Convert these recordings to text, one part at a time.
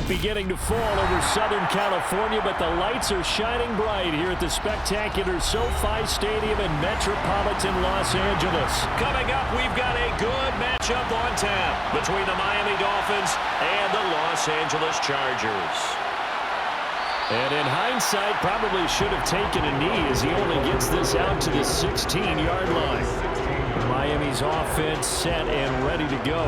heat beginning to fall over Southern California, but the lights are shining bright here at the spectacular SoFi Stadium in metropolitan Los Angeles. Coming up, we've got a good matchup on tap between the Miami Dolphins and the Los Angeles Chargers. And in hindsight, probably should have taken a knee as he only gets this out to the 16-yard line. Miami's offense set and ready to go.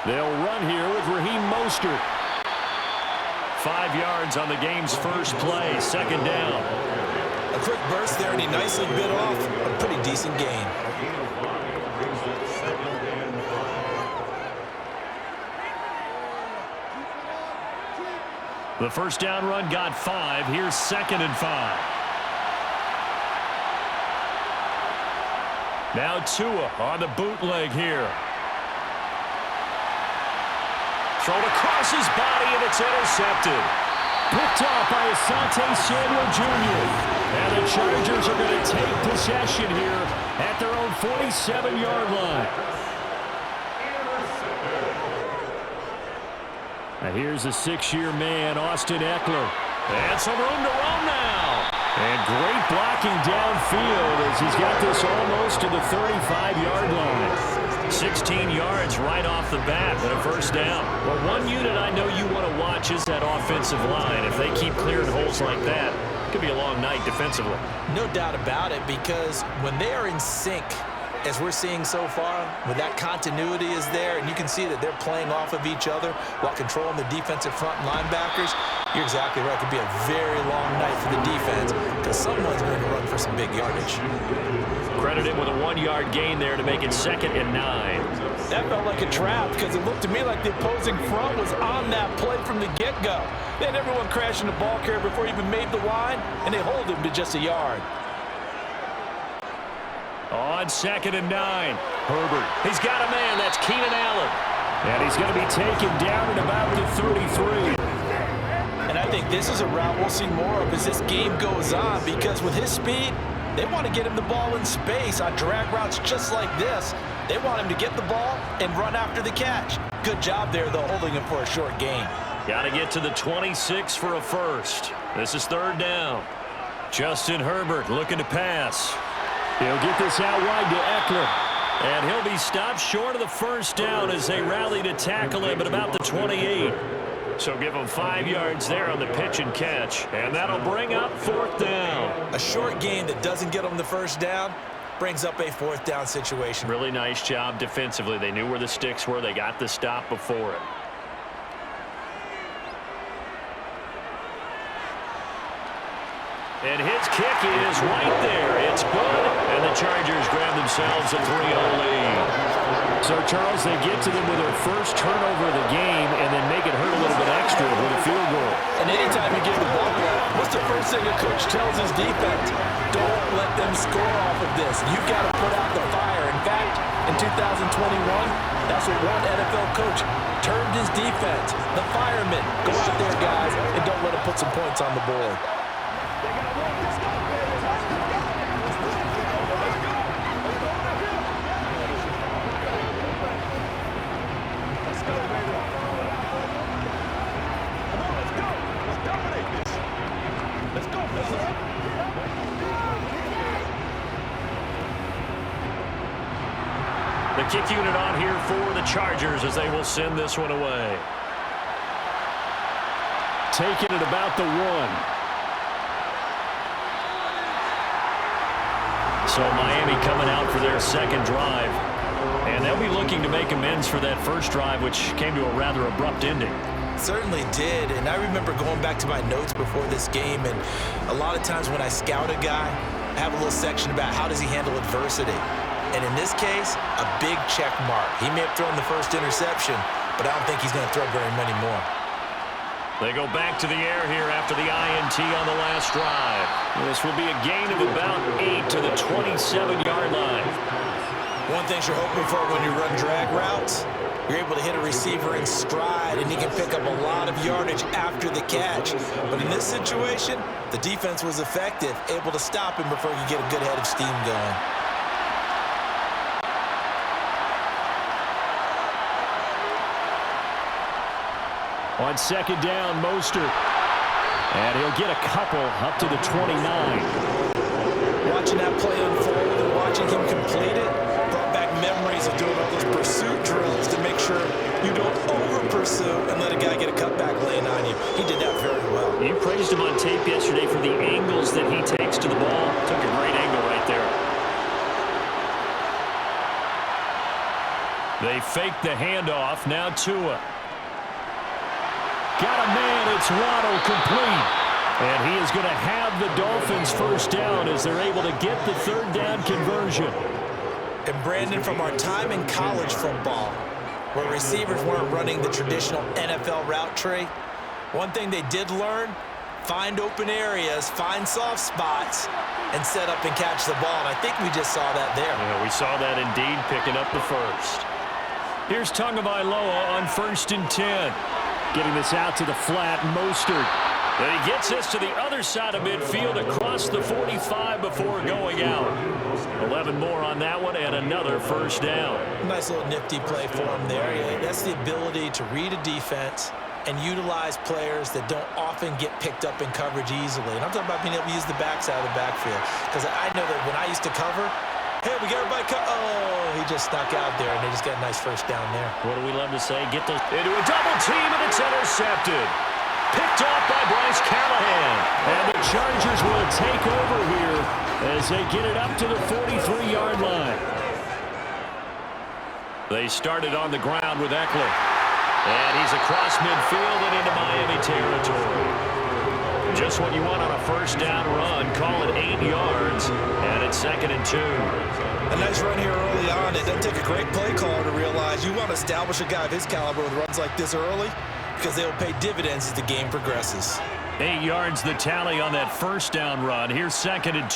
They'll run here with Raheem Mostert. 5 yards on the game's first play, second down. A quick burst there, and he nicely bit off a pretty decent gain. The first down run got 5. Here's 2nd and 5. Now Tua on the bootleg here. Thrown across his body, and it's intercepted. Picked off by Asante Samuel Jr. And the Chargers are going to take possession here at their own 47-yard line. Now here's a 6-year man, Austin Eckler. And some room to run now. And great blocking downfield as he's got this almost to the 35-yard line. 16 yards right off the bat and a first down. Well, one unit I know you want to watch is that offensive line. If they keep clearing holes like that, it could be a long night defensively. No doubt about it, because when they are in sync, as we're seeing so far, when that continuity is there, and you can see that they're playing off of each other while controlling the defensive front linebackers, you're exactly right. It could be a very long night for the defense because someone's going to run for some big yardage. Credit him with a 1-yard gain there to make it 2nd and 9. That felt like a trap because it looked to me like the opposing front was on that play from the get-go. They had everyone crashing the ball carrier before he even made the line, and they hold him to just a yard. On 2nd and 9, Herbert. He's got a man. That's Keenan Allen. And he's going to be taken down at about the 33. And I think this is a route we'll see more of as this game goes on, because with his speed, they want to get him the ball in space on drag routes just like this. They want him to get the ball and run after the catch. Good job there, though, holding him for a short gain. Got to get to the 26 for a first. This is 3rd down. Justin Herbert looking to pass. He'll get this out wide to Eckler. And he'll be stopped short of the first down as they rally to tackle him at about the 28. So give him 5 yards there on the pitch and catch. And that'll bring up 4th down. A short gain that doesn't get them the first down brings up a 4th down situation. Really nice job defensively. They knew where the sticks were. They got the stop before it. And his kick is right there. It's good. And the Chargers grab themselves a 3-0 lead. So, Charles, they get to them with their first turnover of the game and then make it hurt a little bit extra with a field goal. And anytime you give the ball back, what's the first thing a coach tells his defense? Don't let them score off of this. You've got to put out the fire. In fact, in 2021, that's what one NFL coach termed his defense. The firemen. Go out there, guys, and don't let them put some points on the board. The kick unit on here for the Chargers as they will send this one away. Taking it about the 1. So Miami coming out for their second drive. And they'll be looking to make amends for that first drive, which came to a rather abrupt ending. Certainly did, and I remember going back to my notes before this game, and a lot of times when I scout a guy, I have a little section about how does he handle adversity. And in this case, a big check mark. He may have thrown the first interception, but I don't think he's going to throw very many more. They go back to the air here after the INT on the last drive. This will be a gain of about 8 to the 27-yard line. One thing you're hoping for when you run drag routes, you're able to hit a receiver in stride, and he can pick up a lot lot of yardage after the catch. But in this situation, the defense was effective, able to stop him before he could get a good head of steam going. On second down, Mostert. And he'll get a couple up to the 29. Watching that play unfold and watching him complete it brought back memories of doing all those pursuit drills to make sure you don't over-pursue and let a guy get a cutback lane on you. He did that very well. You praised him on tape yesterday for the angles that he takes to the ball. Took a great angle right there. They fake the handoff. Now Tua. Got a man. It's Waddle, complete. And he is going to have the Dolphins first down as they're able to get the third down conversion. And Brandon, from our time in college football, where receivers weren't running the traditional NFL route tree, one thing they did learn, find open areas, find soft spots, and set up and catch the ball. And I think we just saw that there. Yeah, we saw that indeed, picking up the first. Here's Tagovailoa on 1st and 10. Getting this out to the flat, Mostert. And he gets this to the other side of midfield across the 45 before going out. 11 more on that one and another first down. Nice little nifty play for him there. Yeah, that's the ability to read a defense and utilize players that don't often get picked up in coverage easily. And I'm talking about being able to use the backside of the backfield. Because I know that when I used to cover, hey, we got everybody he just snuck out there, and they just got a nice first down there. What do we love to say? Get those into a double team, and it's intercepted. Picked off by Bryce Callahan. And the Chargers will take over here as they get it up to the 43-yard line. They started on the ground with Eckler. And he's across midfield and into Miami territory. Just what you want on a first down run. Call it 8 yards, and it's 2nd and 2. A nice run here early on. It doesn't take a great play caller to realize you want to establish a guy of his caliber with runs like this early because they'll pay dividends as the game progresses. 8 yards the tally on that first down run. Here's 2nd and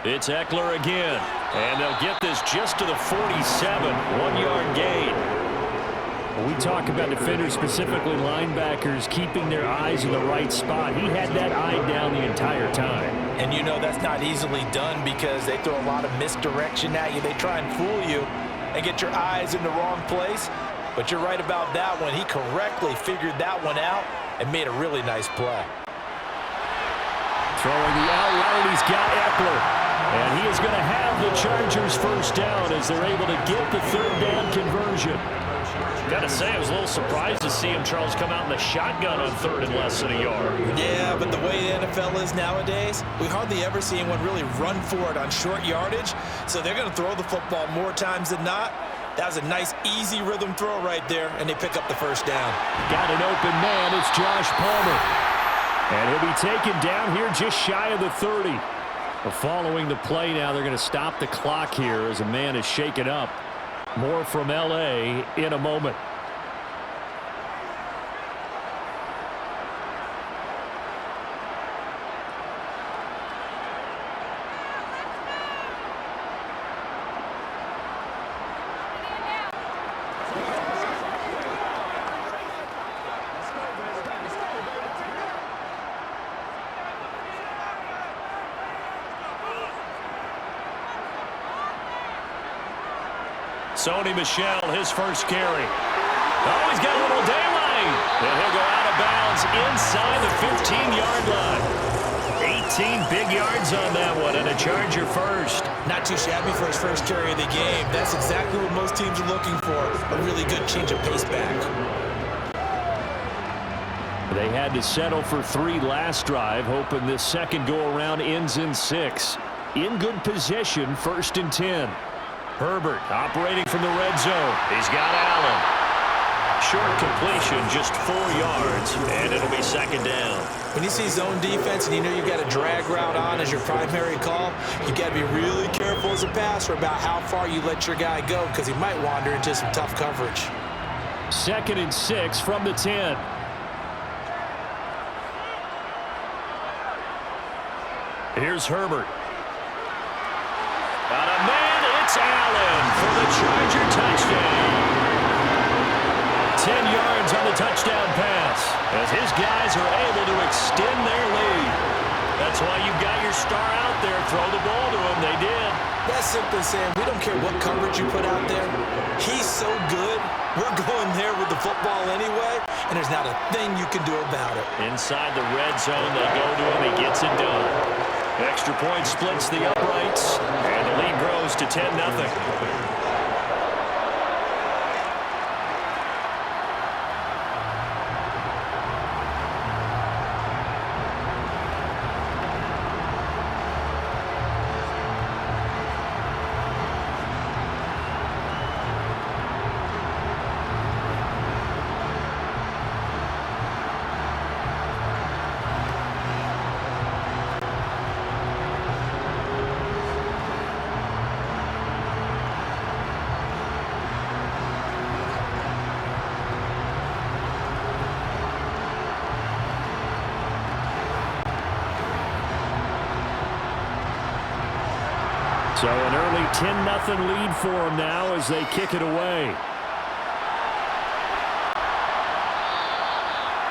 2. It's Eckler again. And they'll get this just to the 47. 1-yard gain. When we talk about defenders, specifically linebackers, keeping their eyes in the right spot, he had that eye down the entire time. And you know that's not easily done because they throw a lot of misdirection at you. They try and fool you and get your eyes in the wrong place. But you're right about that one. He correctly figured that one out and made a really nice play. Throwing the out route, he's got Eckler. And he is going to have the Chargers first down as they're able to get the third down conversion. Gotta say, I was a little surprised to see him, Charles, come out in the shotgun on 3rd and less than a yard. Yeah, but the way the NFL is nowadays, we hardly ever see anyone really run for it on short yardage. So they're going to throw the football more times than not. That was a nice, easy rhythm throw right there, and they pick up the first down. Got an open man. It's Josh Palmer. And he'll be taken down here just shy of the 30. Following the play now, they're going to stop the clock here as a man is shaken up. More from L.A. in a moment. Sony Michel, his first carry. Oh, he's got a little daylight. And he'll go out of bounds inside the 15-yard line. 18 big yards on that one, and a Charger first. Not too shabby for his first carry of the game. That's exactly what most teams are looking for, a really good change of pace back. They had to settle for 3 last drive, hoping this second go-around ends in 6. In good position, 1st and 10. Herbert operating from the red zone. He's got Allen. Short completion, just 4 yards, and it'll be 2nd down. When you see zone defense and you know you've got a drag route on as your primary call, you got to be really careful as a passer about how far you let your guy go because he might wander into some tough coverage. 2nd and 6 from the 10. Here's Herbert. Got a man, it's Allen for the Charger touchdown. 10 yards on the touchdown pass as his guys are able to extend their lead. That's why you've got your star out there. Throw the ball to him. They did. That's simply saying we don't care what coverage you put out there. He's so good. We're going there with the football anyway, and there's not a thing you can do about it. Inside the red zone, they go to him. He gets it done. Extra point splits the uprights, and the lead grows to 10-0. So an early 10-0 lead for them now as they kick it away.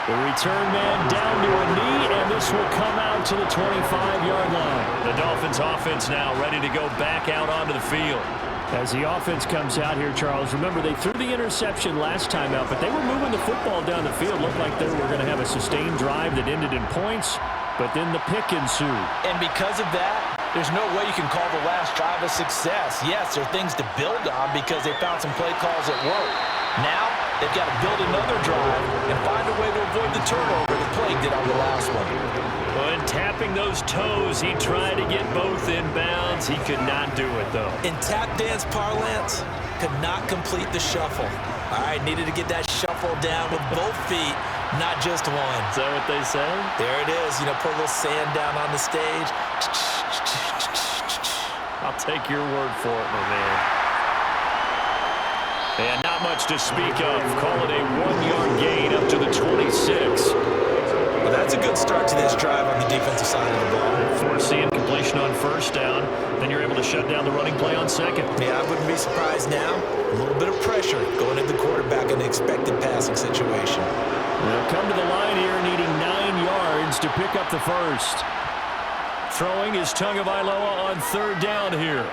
The return man down to a knee, and this will come out to the 25-yard line. The Dolphins offense now ready to go back out onto the field. As the offense comes out here, Charles, remember they threw the interception last time out, but they were moving the football down the field. Looked like they were going to have a sustained drive that ended in points, but then the pick ensued. And because of that, there's no way you can call the last drive a success. Yes, there are things to build on because they found some play calls that work. Now, they've got to build another drive and find a way to avoid the turnover the Plague did on the last one. When tapping those toes, he tried to get both inbounds. He could not do it, though. In tap dance parlance, could not complete the shuffle. All right, needed to get that shuffle down with both feet, not just one. Is that what they say? There it is. You know, put a little sand down on the stage. I'll take your word for it, my man. And not much to speak of. Call it a 1-yard gain up to the 26. Well, that's a good start to this drive on the defensive side of the ball. Forcing completion on first down. Then you're able to shut down the running play on second. Yeah, I wouldn't be surprised now. A little bit of pressure going at the quarterback in the expected passing situation. They'll come to the line here needing 9 yards to pick up the first. Throwing is Tagovailoa on third down here.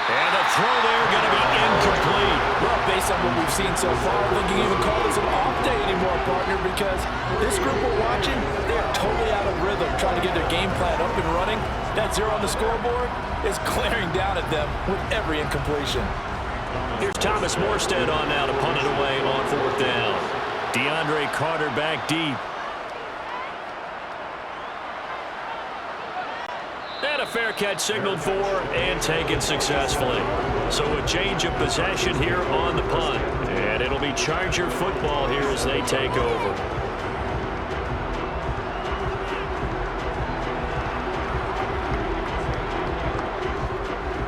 And the throw there going to be incomplete. Well, based on what we've seen so far, I think you can even call this an off day anymore, partner, because this group we're watching, they are totally out of rhythm, trying to get their game plan up and running. That zero on the scoreboard is glaring down at them with every incompletion. Here's Thomas Morstead on now to punt it away on fourth down. DeAndre Carter back deep. And a fair catch signaled for and taken successfully. So a change of possession here on the punt. And it'll be Charger football here as they take over.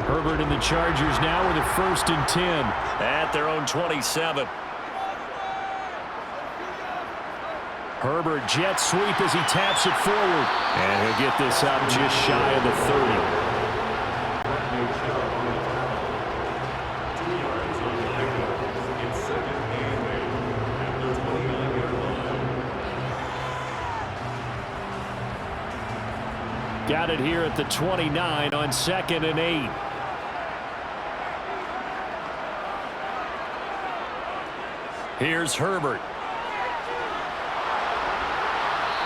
Herbert and the Chargers now with a 1st and 10. At their own 27. Herbert jet sweep as he taps it forward. And he'll get this out just shy of the 30. Got it here at the 29 on 2nd and 8. Here's Herbert.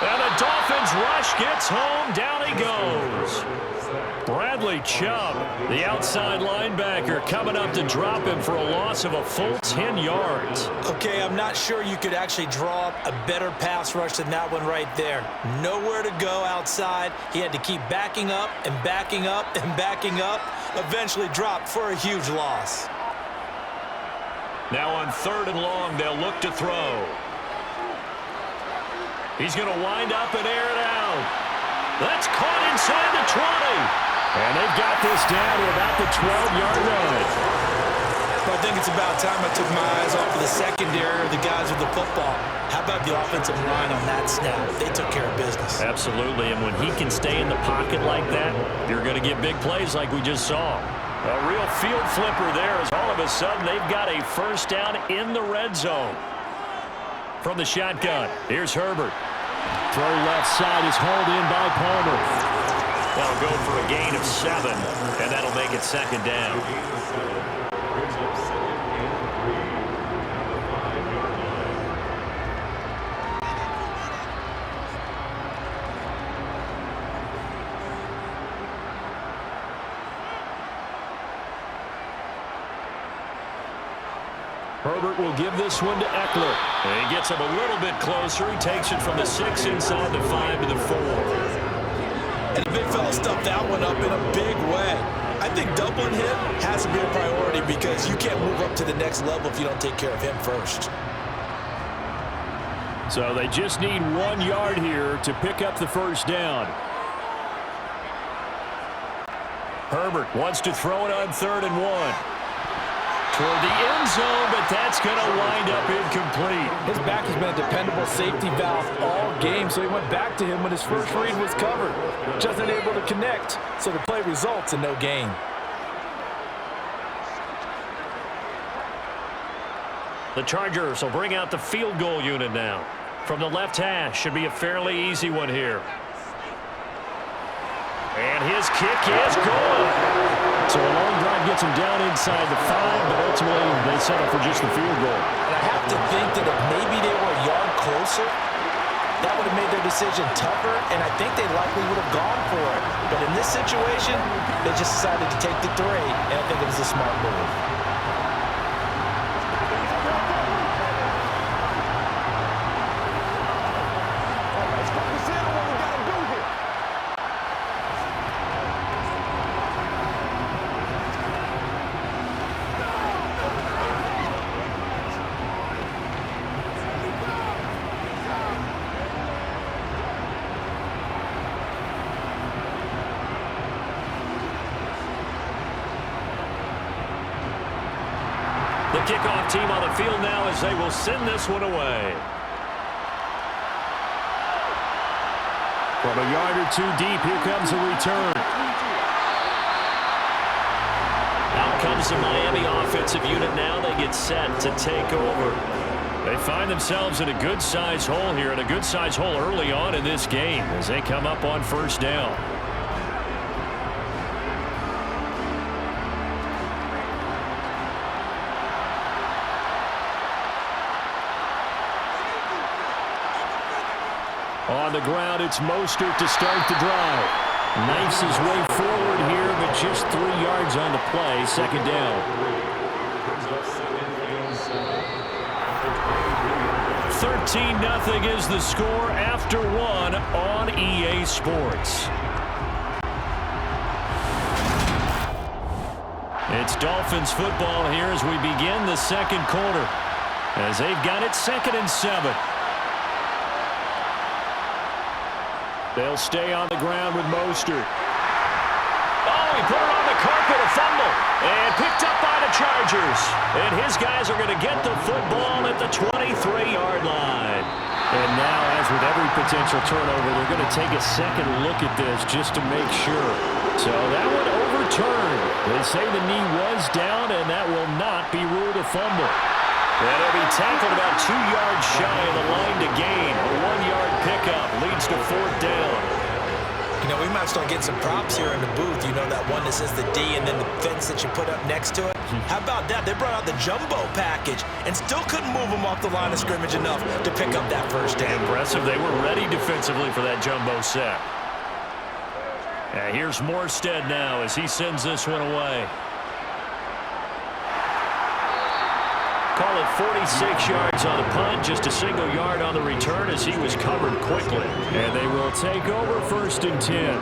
And the Dolphins rush gets home. Down he goes. Bradley Chubb, the outside linebacker, coming up to drop him for a loss of a full 10 yards. Okay, I'm not sure you could actually draw up a better pass rush than that one right there. Nowhere to go outside. He had to keep backing up and backing up and backing up. Eventually dropped for a huge loss. Now on 3rd and long, they'll look to throw. He's going to wind up and air it out. That's caught inside the 20. And they've got this down to about the 12-yard line. I think it's about time I took my eyes off of the secondary or the guys with the football. How about the offensive line on that snap? They took care of business. Absolutely, and when he can stay in the pocket like that, you're going to get big plays like we just saw. A real field flipper there as all of a sudden they've got a first down in the red zone. From the shotgun, here's Herbert. Throw left side is hauled in by Palmer. They'll go for a gain of 7, and that'll make it second down. Herbert will give this one to Eckler. And he gets him a little bit closer. He takes it from the 6 inside the 5 to the 4. And the big fella stuffed that one up in a big way. I think doubling him has to be a priority because you can't move up to the next level if you don't take care of him first. So they just need 1 yard here to pick up the first down. Herbert wants to throw it on 3rd and 1. Toward the end zone, but that's going to wind up incomplete. His back has been a dependable safety valve all game, so he went back to him when his first read was covered. Just unable to connect, so the play results in no gain. The Chargers will bring out the field goal unit now. From the left hash, should be a fairly easy one here. And his kick is good. So a long drive gets him down inside the 5, but ultimately they settle for just the field goal. And I have to think that if maybe they were a yard closer, that would have made their decision tougher, and I think they likely would have gone for it. But in this situation, they just decided to take the 3, and I think it was a smart move. The kickoff team on the field now as they will send this one away. From a yard or 2 deep, here comes a return. Out comes the Miami offensive unit now. They get set to take over. They find themselves in a good-sized hole here, and a good-sized hole early on in this game as they come up on first down. On the ground, it's Mostert to start the drive. Knifes his way forward here, but just 3 yards on the play. Second down. 13-0 is the score after 1 on EA Sports. It's Dolphins football here as we begin the second quarter, as they've got it 2nd and 7. They'll stay on the ground with Mostert. Oh, he put it on the carpet, a fumble, and picked up by the Chargers. And his guys are going to get the football at the 23-yard line. And now, as with every potential turnover, they're going to take a second look at this just to make sure. So that one overturned. They say the knee was down, and that will not be ruled a fumble. And he'll be tackled about 2 yards shy of the line to gain. A 1-yard pickup leads to 4th down. You know, we might start getting some props here in the booth. You know, that one that says the D and then the fence that you put up next to it? How about that? They brought out the jumbo package and still couldn't move them off the line of scrimmage enough to pick up that first down. Impressive. They were ready defensively for that jumbo set. And here's Morstead now as he sends this one away. Call it 46 yards on the punt, just a single yard on the return as he was covered quickly. And they will take over 1st and 10.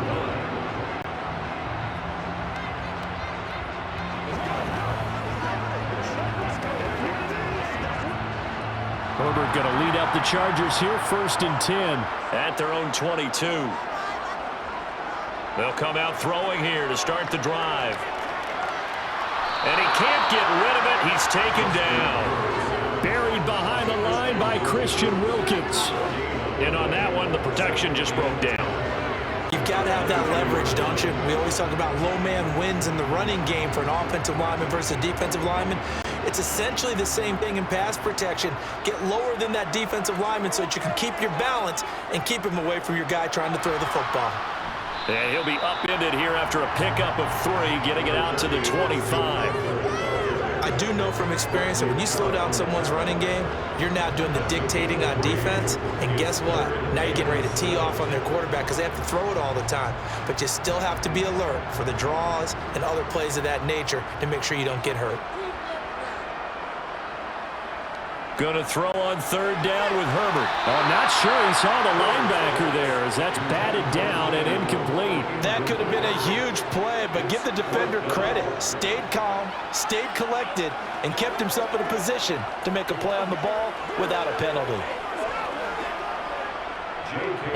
Herbert going to lead up the Chargers here, 1st and 10. At their own 22. They'll come out throwing here to start the drive. And he can't get rid of it. He's taken down. Buried behind the line by Christian Wilkins. And on that one, the protection just broke down. You've got to have that leverage, don't you? We always talk about low man wins in the running game for an offensive lineman versus a defensive lineman. It's essentially the same thing in pass protection. Get lower than that defensive lineman so that you can keep your balance and keep him away from your guy trying to throw the football. And he'll be upended here after a pickup of 3, getting it out to the 25. I do know from experience that when you slow down someone's running game, you're now doing the dictating on defense. And guess what? Now you're getting ready to tee off on their quarterback because they have to throw it all the time. But you still have to be alert for the draws and other plays of that nature to make sure you don't get hurt. Going to throw on 3rd down with Herbert. I'm not sure he saw the linebacker there as that's batted down and incomplete. That could have been a huge play, but give the defender credit. Stayed calm, stayed collected, and kept himself in a position to make a play on the ball without a penalty.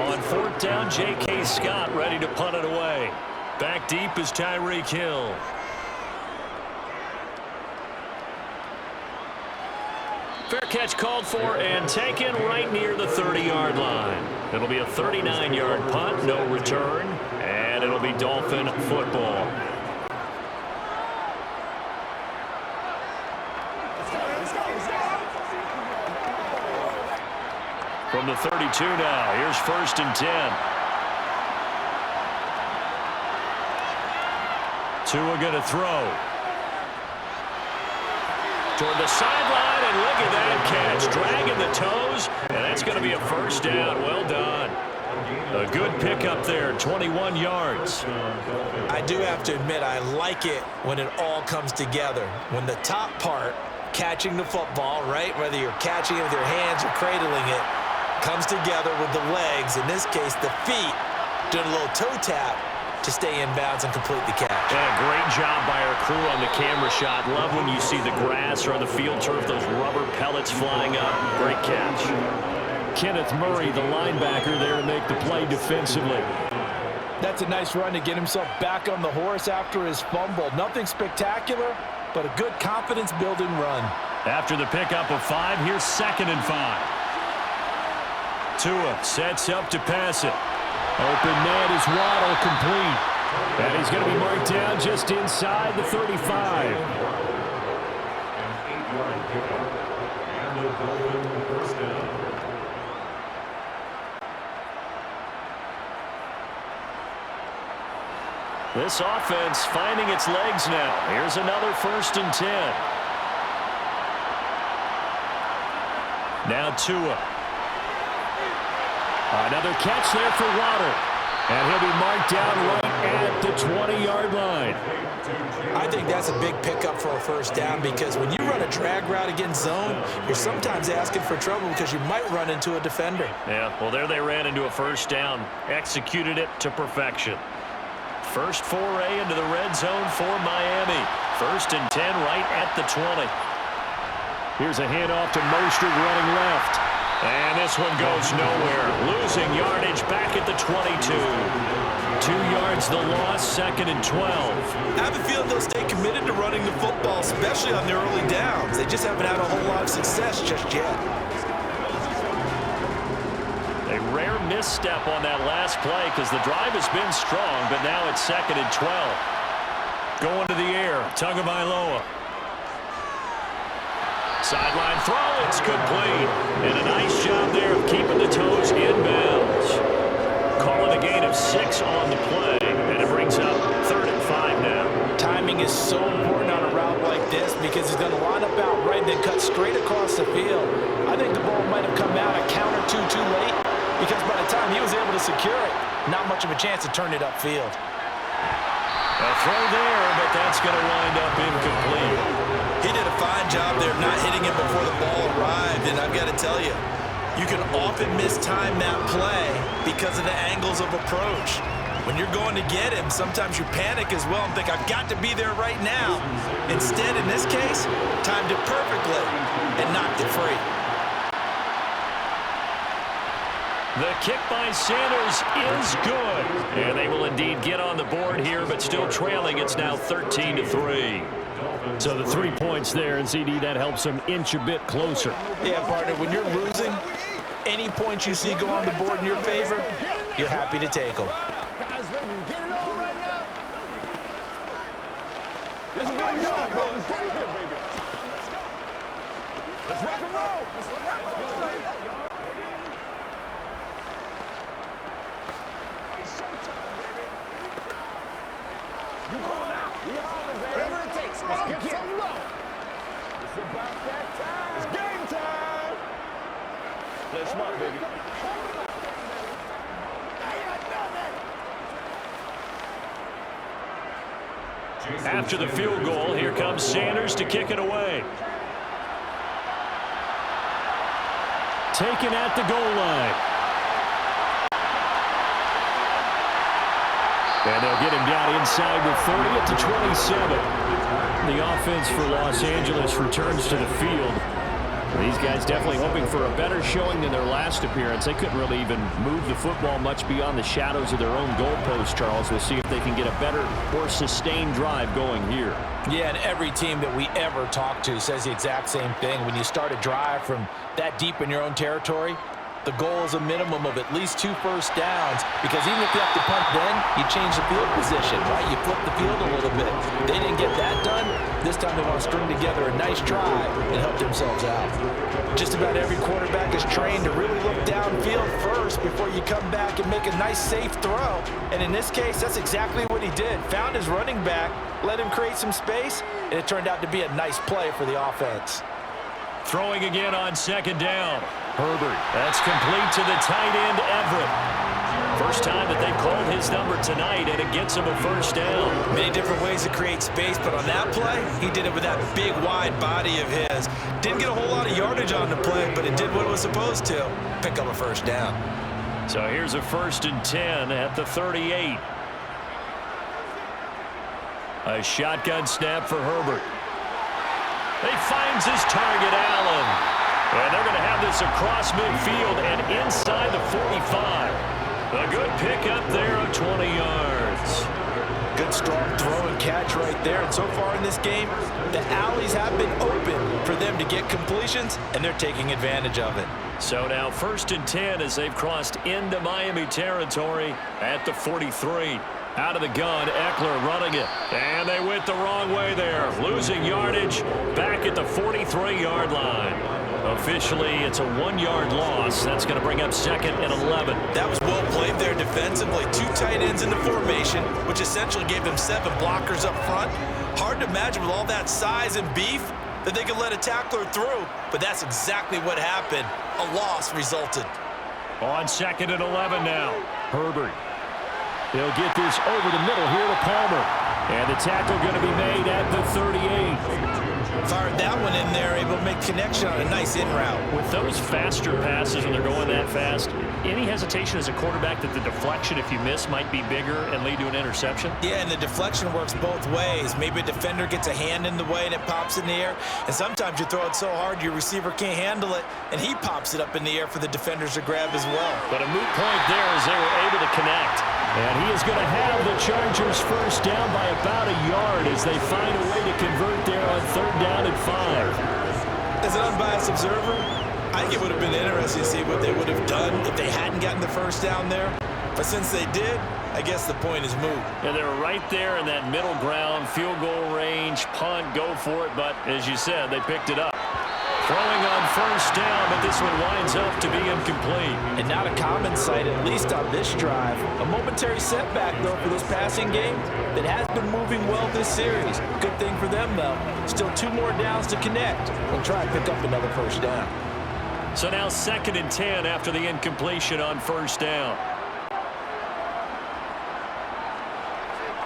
On 4th down, J.K. Scott ready to punt it away. Back deep is Tyreek Hill. Fair catch called for and taken right near the 30-yard line. It'll be a 39-yard punt, no return, and it'll be Dolphin football. From the 32 now, here's 1st and 10. Tua going to throw. Toward the sideline, and look at that catch. Dragging the toes, and that's going to be a 1st down. Well done. A good pickup there, 21 yards. I do have to admit, I like it when it all comes together. When the top part, catching the football, right, whether you're catching it with your hands or cradling it, comes together with the legs, in this case the feet, doing a little toe tap to stay in bounds and complete the catch. Yeah, great job by our crew on the camera shot. Love when you see the grass or on the field turf, those rubber pellets flying up. Great catch. Kenneth Murray, the linebacker, there to make the play defensively. That's a nice run to get himself back on the horse after his fumble. Nothing spectacular, but a good confidence-building run. After the pickup of 5, here's 2nd and 5. Tua sets up to pass it. Open net is Waddle, complete. And he's going to be marked down just inside the 35. This offense finding its legs now. Here's another 1st and 10. Now Tua. Another catch there for Waddle. And he'll be marked down right at the 20-yard line. I think that's a big pickup for a 1st down because when you run a drag route against zone, you're sometimes asking for trouble because you might run into a defender. Yeah, well, there they ran into a 1st down. Executed it to perfection. First foray into the red zone for Miami. 1st and 10 right at the 20. Here's a handoff to Mostert running left. And this one goes nowhere. Losing yardage back at the 22. 2 yards the loss, 2nd and 12. I have a feeling they'll stay committed to running the football, especially on their early downs. They just haven't had a whole lot of success just yet. A rare misstep on that last play because the drive has been strong, but now it's 2nd and 12. Going to the air, Tagovailoa. Sideline throw, it's complete. And a nice job there of keeping the toes inbounds. Calling a gain of 6 on the play, and it brings up 3rd and 5 now. Timing is so important on a route like this because he's going to line up out right and then cut straight across the field. I think the ball might have come out a count or two too late because by the time he was able to secure it, not much of a chance to turn it upfield. A throw there, but that's going to wind up incomplete. He did a fine job there of not hitting it before the ball arrived, and I've got to tell you, you can often mistime that play because of the angles of approach. When you're going to get him, sometimes you panic as well and think, I've got to be there right now. Instead, in this case, timed it perfectly and knocked it free. The kick by Sanders is good. And they will indeed get on the board here, but still trailing. It's now 13-3. So the 3 points there, and CD, that helps them inch a bit closer. Yeah, partner, when you're losing, any points you see go on the board in your favor, you're happy to take them. Whatever it takes, let's get some love. It's about that time. It's game time. Let's mark, baby. After the field goal, here comes Sanders to kick it away. Taken at the goal line. And they'll get him down inside the 30 at the 27. The offense for Los Angeles returns to the field. These guys definitely hoping for a better showing than their last appearance. They couldn't really even move the football much beyond the shadows of their own goalpost, Charles. We'll see if they can get a better or sustained drive going here. Yeah, and every team that we ever talk to says the exact same thing. When you start a drive from that deep in your own territory, the goal is a minimum of at least 2 first downs, because even if you have to punt then, you change the field position, right? You flip the field a little bit. They didn't get that done. This time they want to string together a nice drive and help themselves out. Just about every quarterback is trained to really look downfield first before you come back and make a nice, safe throw. And in this case, that's exactly what he did. Found his running back, let him create some space, and it turned out to be a nice play for the offense. Throwing again on second down. Herbert. That's complete to the tight end, Everett. First time that they've called his number tonight, and it gets him a first down. Many different ways to create space, but on that play, he did it with that big, wide body of his. Didn't get a whole lot of yardage on the play, but it did what it was supposed to. Pick up a first down. So here's a 1st and 10 at the 38. A shotgun snap for Herbert. He finds his target, Allen. And they're going to have this across midfield and inside the 45. A good pickup there of 20 yards. Good strong throw and catch right there. And so far in this game, the alleys have been open for them to get completions, and they're taking advantage of it. So now 1st and 10 as they've crossed into Miami territory at the 43. Out of the gun, Eckler running it. And they went the wrong way there. Losing yardage back at the 43-yard line. Officially, it's a 1-yard loss. That's going to bring up 2nd and 11. That was well played there defensively. 2 tight ends in the formation, which essentially gave them 7 blockers up front. Hard to imagine with all that size and beef that they could let a tackler through, but that's exactly what happened. A loss resulted. On 2nd and 11 now. Herbert. He'll get this over the middle here to Palmer. And the tackle going to be made at the 38. Fired that one in there, able to make connection on a nice in route. With those faster passes when they're going that fast, any hesitation as a quarterback that the deflection, if you miss, might be bigger and lead to an interception? Yeah, and the deflection works both ways. Maybe a defender gets a hand in the way and it pops in the air. And sometimes you throw it so hard your receiver can't handle it, and he pops it up in the air for the defenders to grab as well. But a moot point there as they were able to connect. And he is going to have the Chargers first down by about a yard as they find a way to convert there on 3rd down and 5. As an unbiased observer, I think it would have been interesting to see what they would have done if they hadn't gotten the first down there. But since they did, I guess the point is moot. And they're right there in that middle ground, field goal range, punt, go for it. But as you said, they picked it up. Throwing on first down, but this one winds up to be incomplete. And not a common sight, at least on this drive. A momentary setback, though, for this passing game that has been moving well this series. Good thing for them, though. Still 2 more downs to connect and try and pick up another first down. So now 2nd and 10 after the incompletion on first down.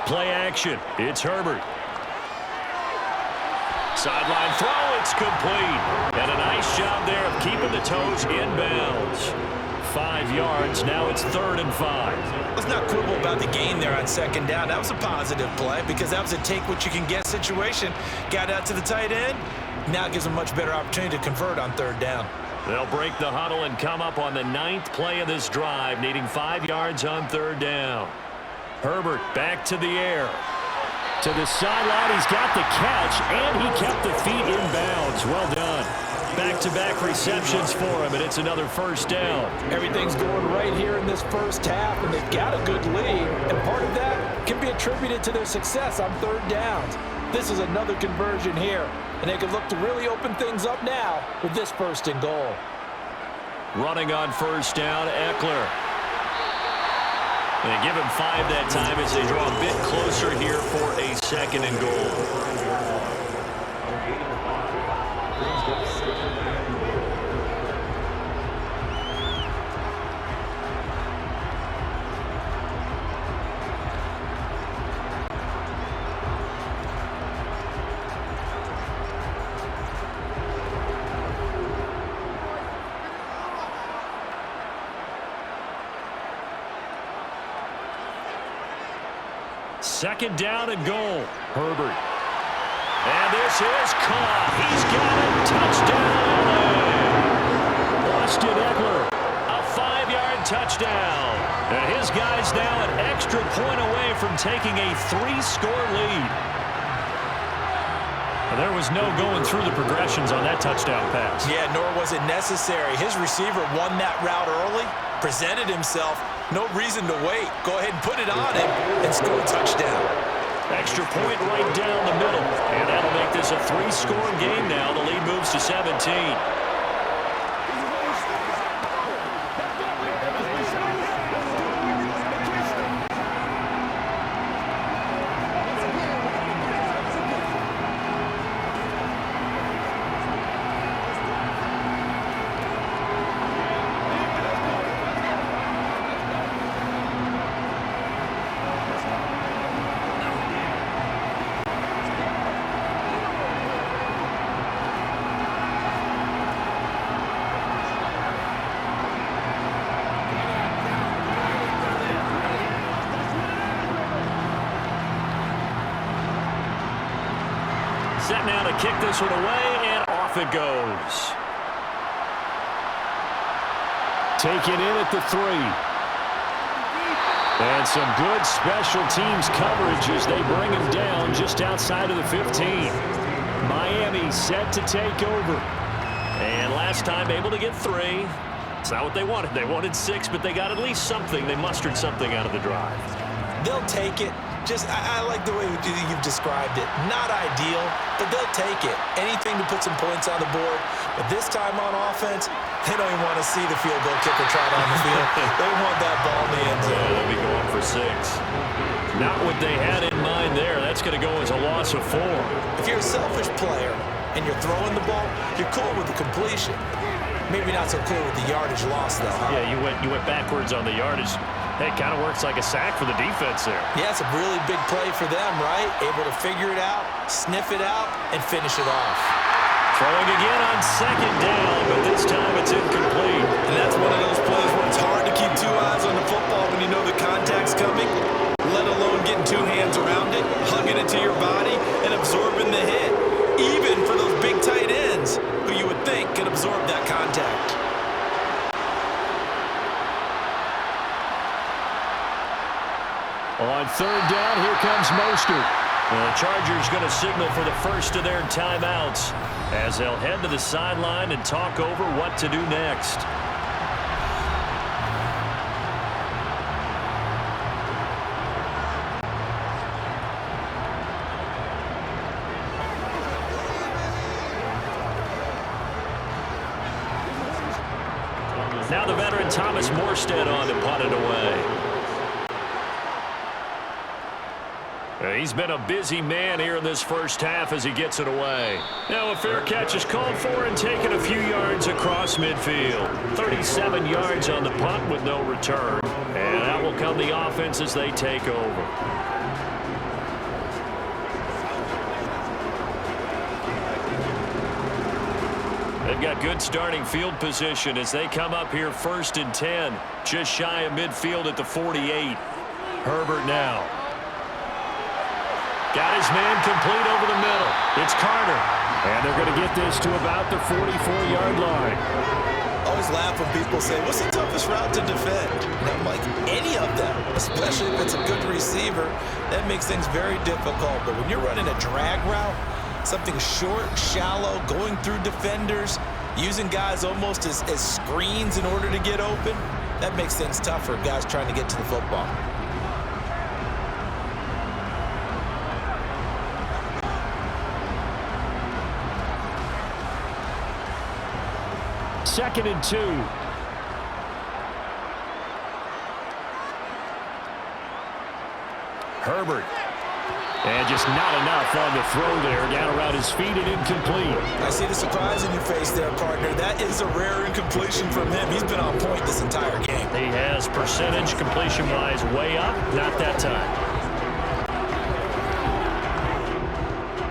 Play action. It's Herbert. Sideline throw, it's complete. And a nice job there of keeping the toes inbounds. 5 yards, now it's 3rd and 5. Let's not quibble about the gain there on 2nd down. That was a positive play because that was a take-what-you-can-get situation. Got out to the tight end. Now it gives them a much better opportunity to convert on 3rd down. They'll break the huddle and come up on the 9th play of this drive, needing 5 yards on 3rd down. Herbert back to the air. To the sideline, he's got the catch, and he kept the feet in bounds. Well done. Back-to-back receptions for him, and it's another first down. Everything's going right here in this first half, and they've got a good lead. And part of that can be attributed to their success on 3rd downs. This is another conversion here, and they can look to really open things up now with this 1st and goal. Running on 1st down, Eckler. They give him 5 that time as they draw a bit closer here for a 2nd and goal. Second down and goal. Herbert. And this is caught. He's got it. Touchdown. Austin Eckler. A 5-yard touchdown. And his guy's now an extra point away from taking a 3-score lead. And there was no going through the progressions on that touchdown pass. Yeah, nor was it necessary. His receiver won that route early, presented himself. No reason to wait. Go ahead and put it on him and score a touchdown. Extra point right down the middle. And that'll make this a 3-score game now. The lead moves to 17. Set now to kick this one away, and off it goes. Taken in at the 3. And some good special teams coverage as they bring him down just outside of the 15. Miami set to take over. And last time able to get 3. It's not what they wanted. They wanted 6, but they got at least something. They mustered something out of the drive. They'll take it. I like the way you've described it. Not ideal, but they'll take it. Anything to put some points on the board. But this time on offense, they don't even want to see the field goal kicker trot on the field. They want that ball in the end zone. Yeah, they'll be going for 6. Not what they had in mind there. That's going to go as a loss of 4. If you're a selfish player and you're throwing the ball, you're cool with the completion. Maybe not so cool with the yardage loss, though. Huh? Yeah, you went backwards on the yardage. Hey, it kind of works like a sack for the defense there. Yeah, it's a really big play for them, right? Able to figure it out, sniff it out, and finish it off. Throwing again on 2nd down, but this time it's incomplete. And that's one of those plays where it's hard to keep 2 eyes on the football when you know the contact's coming, let alone getting 2 hands around it, hugging it to your body, and absorbing the hit. Even for those big tight ends, who you would think can absorb that contact. On 3rd down, here comes Mostert. The Chargers going to signal for the first of their timeouts as they'll head to the sideline and talk over what to do next. Now the veteran Thomas Morstead on to punt it away. He's been a busy man here in this first half as he gets it away. Now a fair catch is called for and taken a few yards across midfield. 37 yards on the punt with no return. And that will come the offense as they take over. They've got good starting field position as they come up here 1st and 10. Just shy of midfield at the 48. Herbert now. Got his man complete over the middle. It's Carter. And they're going to get this to about the 44-yard line. Always laugh when people say, what's the toughest route to defend? And I'm like, any of them, especially if it's a good receiver. That makes things very difficult. But when you're running a drag route, something short, shallow, going through defenders, using guys almost as screens in order to get open, that makes things tough for guys trying to get to the football. 2nd and 2. Herbert. And just not enough on the throw there. Down around his feet and incomplete. I see the surprise in your face there, partner. That is a rare incompletion from him. He's been on point this entire game. He has percentage completion-wise way up. Not that time.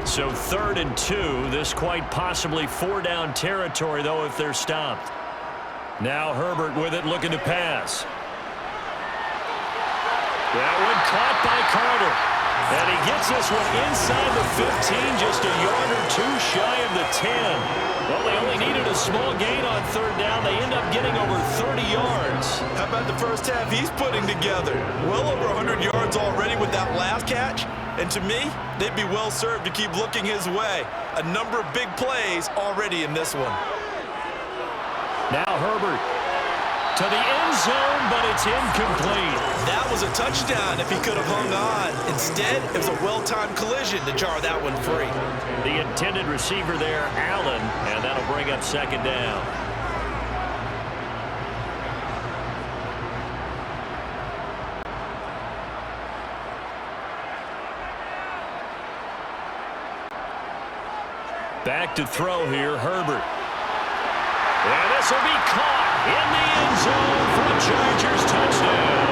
So 3rd and 2. This quite possibly 4-down territory, though, if they're stopped. Now Herbert with it, looking to pass. That one caught by Carter. And he gets this one inside the 15, just a yard or two shy of the 10. Well, they only needed a small gain on 3rd down. They end up getting over 30 yards. How about the first half he's putting together? Well over 100 yards already with that last catch. And to me, they'd be well served to keep looking his way. A number of big plays already in this one. Now Herbert to the end zone, but it's incomplete. That was a touchdown if he could have hung on. Instead, it was a well-timed collision to jar that one free. The intended receiver there, Allen, and that'll bring up 2nd down. Back to throw here, Herbert. And this will be caught in the end zone for a Chargers touchdown.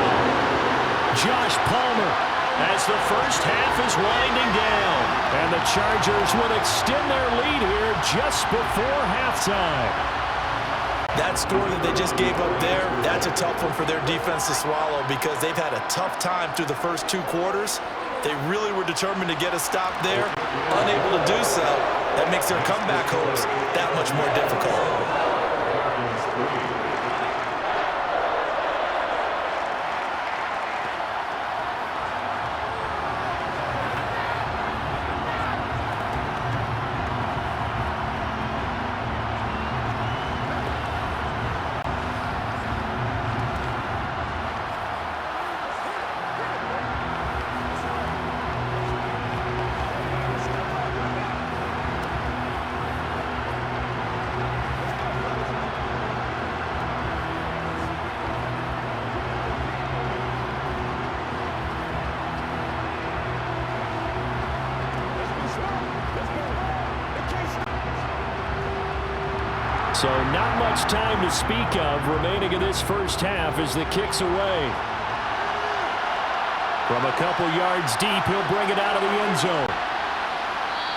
Josh Palmer as the first half is winding down. And the Chargers will extend their lead here just before halftime. That score that they just gave up there, that's a tough one for their defense to swallow because they've had a tough time through the first 2 quarters. They really were determined to get a stop there. Unable to do so, that makes their comeback hopes that much more difficult. So not much time to speak of remaining in this first half as the kick's away. From a couple yards deep, he'll bring it out of the end zone.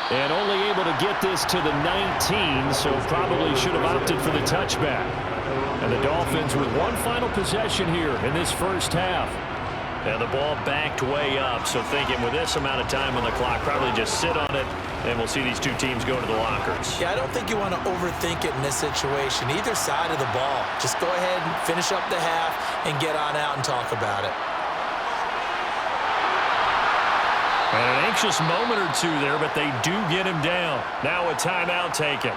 And only able to get this to the 19, so probably should have opted for the touchback. And the Dolphins with one final possession here in this first half. And the ball backed way up, so thinking with this amount of time on the clock, probably just sit on it, and we'll see these 2 teams go to the lockers. Yeah, I don't think you want to overthink it in this situation. Either side of the ball. Just go ahead and finish up the half and get on out and talk about it. And an anxious moment or 2 there, but they do get him down. Now a timeout taken.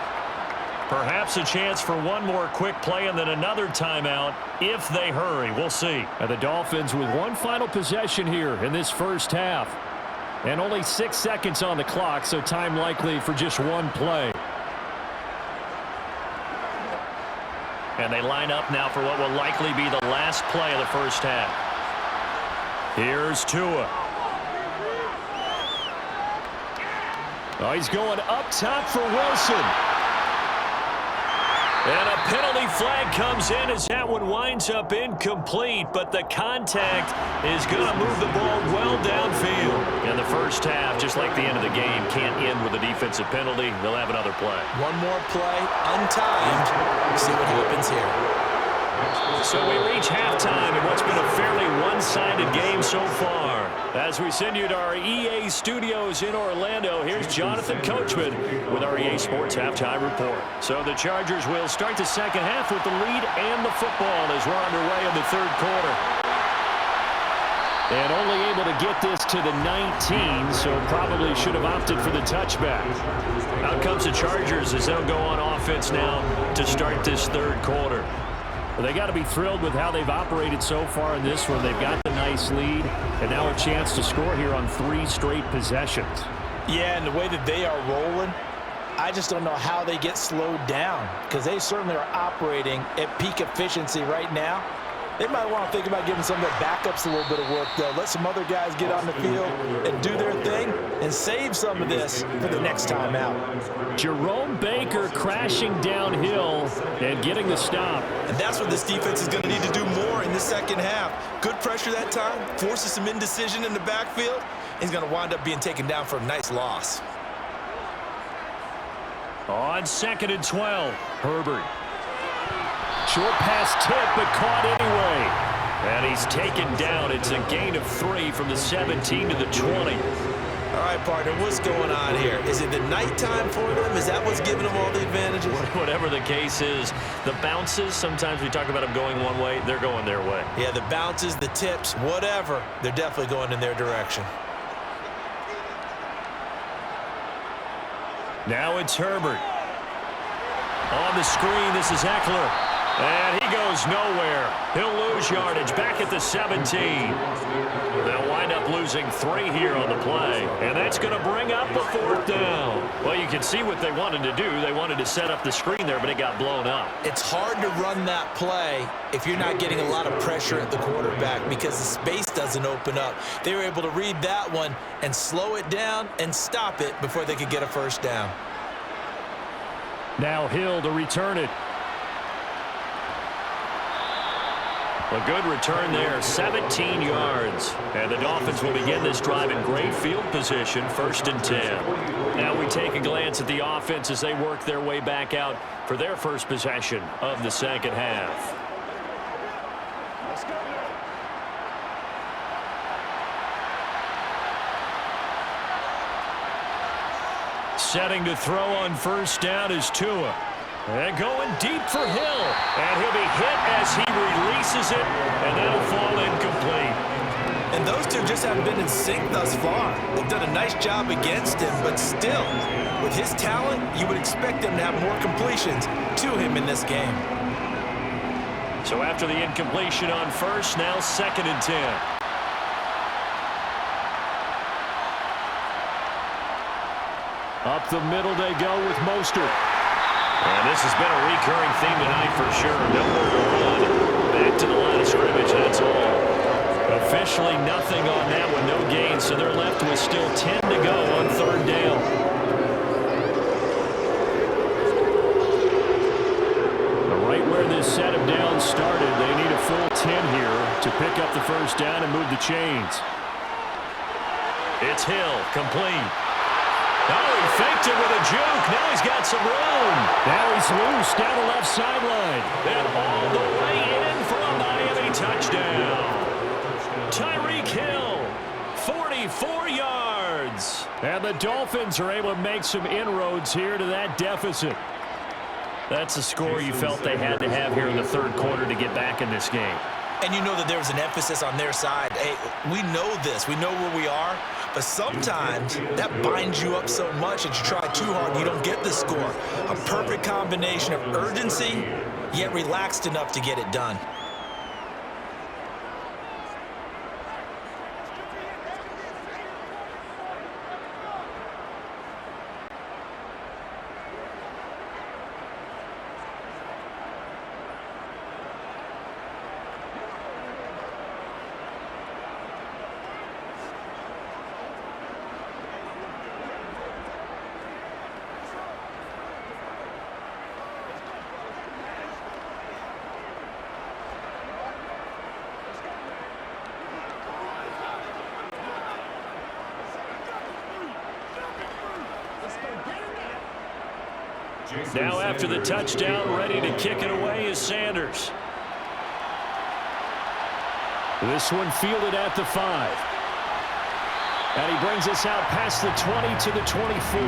Perhaps a chance for one more quick play and then another timeout if they hurry. We'll see. And the Dolphins with one final possession here in this first half. And only 6 seconds on the clock, so time likely for just one play. And they line up now for what will likely be the last play of the first half. Here's Tua. Oh, he's going up top for Wilson. And a penalty flag comes in as that one winds up incomplete, but the contact is going to move the ball well downfield. In the first half, just like the end of the game, can't end with a defensive penalty. They'll have another play. One more play, untimed. See what happens here. So we reach halftime in what's been a fairly one-sided game so far. As we send you to our EA studios in Orlando, here's Jonathan Coachman with our EA Sports Halftime Report. So the Chargers will start the second half with the lead and the football as we're underway in the 3rd quarter. And only able to get this to the 19, so probably should have opted for the touchback. Out comes the Chargers as they'll go on offense now to start this 3rd quarter. Well, they got to be thrilled with how they've operated so far in this one. They've got the nice lead, and now a chance to score here on 3 straight possessions. Yeah, and the way that they are rolling, I just don't know how they get slowed down because they certainly are operating at peak efficiency right now. They might want to think about giving some of their backups a little bit of work, though. Let some other guys get on the field and do their thing and save some of this for the next time out. Jerome Baker crashing downhill and getting the stop. And that's what this defense is going to need to do more in the second half. Good pressure that time, forces some indecision in the backfield. He's going to wind up being taken down for a nice loss. On 2nd and 12, Herbert. Short pass tip, but caught anyway. And he's taken down. It's a gain of 3 from the 17 to the 20. All right, partner, what's going on here? Is it the nighttime for them? Is that what's giving them all the advantages? Whatever the case is, the bounces, sometimes we talk about them going one way, they're going their way. Yeah, the bounces, the tips, whatever, they're definitely going in their direction. Now it's Herbert. On the screen, this is Eckler. And he goes nowhere. He'll lose yardage back at the 17. They'll wind up losing 3 here on the play. And that's going to bring up a 4th down. Well, you can see what they wanted to do. They wanted to set up the screen there, but it got blown up. It's hard to run that play if you're not getting a lot of pressure at the quarterback because the space doesn't open up. They were able to read that one and slow it down and stop it before they could get a 1st down. Now Hill to return it. A good return there, 17 yards. And the Dolphins will begin this drive in great field position, 1st and 10. Now we take a glance at the offense as they work their way back out for their first possession of the second half. Setting to throw on 1st down is Tua. And going deep for Hill. And he'll be hit as he releases it. And that'll fall incomplete. And those two just haven't been in sync thus far. They've done a nice job against him, but still, with his talent, you would expect him to have more completions to him in this game. So after the incompletion on 1st, now 2nd and 10. Up the middle they go with Mostert. And this has been a recurring theme tonight for sure. No more to run. Back to the line of scrimmage, that's all. Officially nothing on that one, no gain, so they're left with still 10 to go on 3rd down. Right where this set of downs started, they need a full 10 here to pick up the 1st down and move the chains. It's Hill, complete. Oh, he faked it with a juke. Now he's got some room. Now he's loose down the left sideline. And all the way in for a Miami touchdown. Tyreek Hill, 44 yards. And the Dolphins are able to make some inroads here to that deficit. That's a score you felt they had to have here in the 3rd quarter to get back in this game. And you know that there was an emphasis on their side. Hey, we know this. We know where we are. But sometimes that binds you up so much that you try too hard and you don't get the score. A perfect combination of urgency, yet relaxed enough to get it done. Now after the touchdown, ready to kick it away is Sanders. This one fielded at the 5. And he brings us out past the 20 to the 24.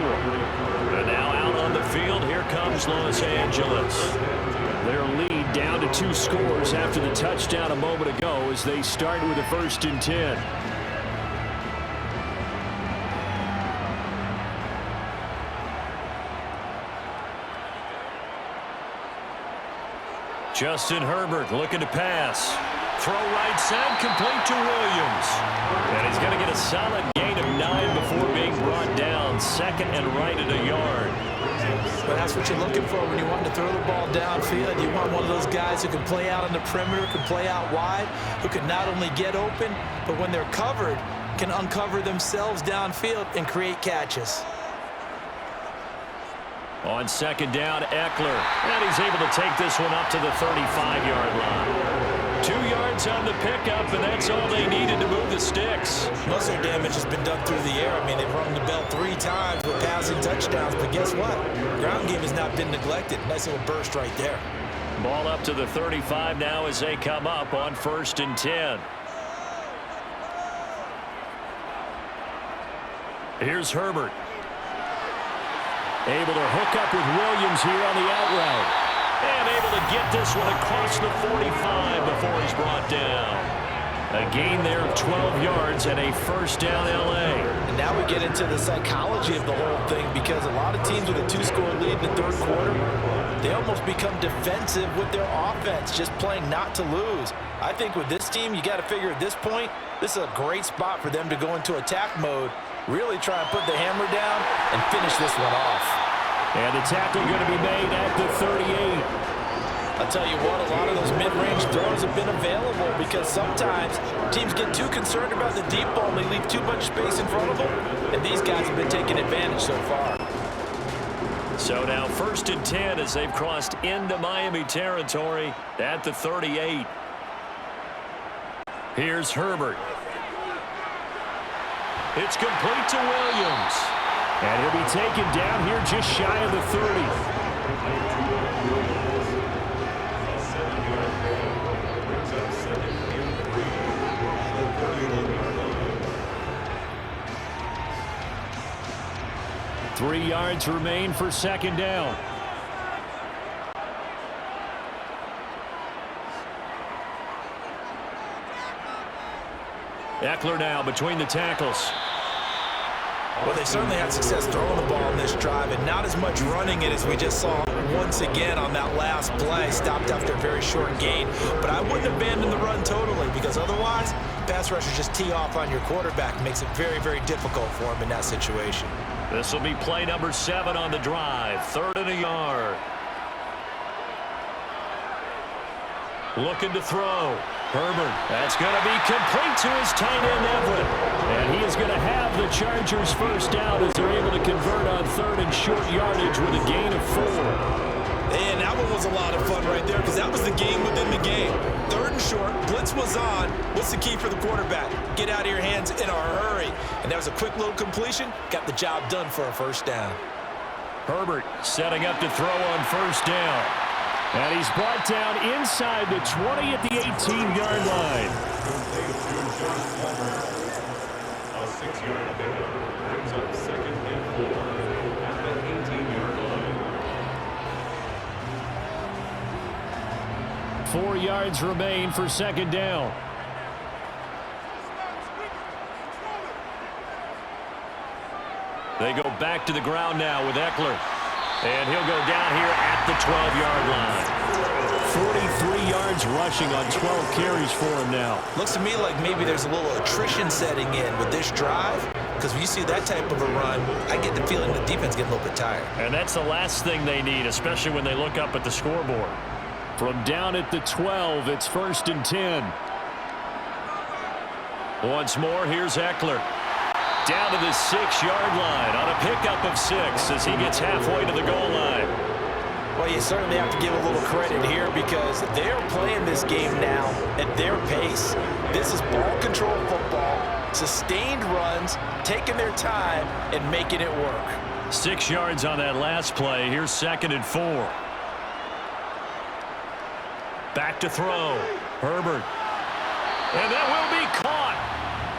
And now out on the field, here comes Los Angeles. Their lead down to 2 scores after the touchdown a moment ago as they start with a 1st and 10. Justin Herbert looking to pass. Throw right side, complete to Williams. And he's going to get a solid gain of 9 before being brought down. 2nd and right at a yard. But that's what you're looking for when you want to throw the ball downfield. You want one of those guys who can play out on the perimeter, can play out wide, who can not only get open, but when they're covered, can uncover themselves downfield and create catches. On second down, Eckler. And he's able to take this one up to the 35-yard line. 2 yards on the pickup, and that's all they needed to move the sticks. Muscle damage has been done through the air. I mean, they've rung the bell 3 times with passing touchdowns, but guess what? Ground game has not been neglected. Nice little burst right there. Ball up to the 35 now as they come up on 1st and 10. Here's Herbert. Able to hook up with Williams here on the out route. And able to get this one across the 45 before he's brought down. A gain there of 12 yards and a first down L.A. And now we get into the psychology of the whole thing, because a lot of teams with a 2-score lead in the third quarter, they almost become defensive with their offense, just playing not to lose. I think with this team, you got to figure at this point, this is a great spot for them to go into attack mode, really try and put the hammer down and finish this one off. And the tackle going to be made at the 38. I'll tell you what, a lot of those mid-range throws have been available because sometimes teams get too concerned about the deep ball and they leave too much space in front of them, and these guys have been taking advantage so far. So now 1st and 10 as they've crossed into Miami territory at the 38. Here's Herbert. It's complete to Williams. And he'll be taken down here just shy of the 30. Three yards remain for second down. Eckler now between the tackles. Well, they certainly had success throwing the ball in this drive, and not as much running it as we just saw once again on that last play. Stopped after a very short gain. But I wouldn't abandon the run totally, because otherwise, pass rushers just tee off on your quarterback. It makes it very, very difficult for him in that situation. This will be play number 7 on the drive. 3rd and a yard. Looking to throw. Herbert. That's going to be complete to his tight end, Everett. And he is going to have the Chargers first down as they're able to convert on 3rd and short yardage with a gain of 4. And that one was a lot of fun right there, because that was the game within the game. 3rd and short, blitz was on. What's the key for the quarterback? Get out of your hands in a hurry. And that was a quick little completion. Got the job done for a first down. Herbert setting up to throw on 1st down. And he's brought down inside the 20 at the 18-yard line. A 6-yard pickup brings up 2nd and 4 at the 18-yard line. 4 yards remain for second down. They go back to the ground now with Eckler. And he'll go down here at the 12-yard line. 43 yards rushing on 12 carries for him now. Looks to me like maybe there's a little attrition setting in with this drive, because when you see that type of a run, I get the feeling the defense getting a little bit tired. And that's the last thing they need, especially when they look up at the scoreboard. From down at the 12, it's 1st and 10. Once more, here's Eckler. Down to the 6-yard line on a pickup of 6 as he gets halfway to the goal line. Well, you certainly have to give a little credit here, because they're playing this game now at their pace. This is ball control football, sustained runs, taking their time and making it work. 6 yards on that last play. Here's 2nd and 4. Back to throw. Herbert. And that will be caught,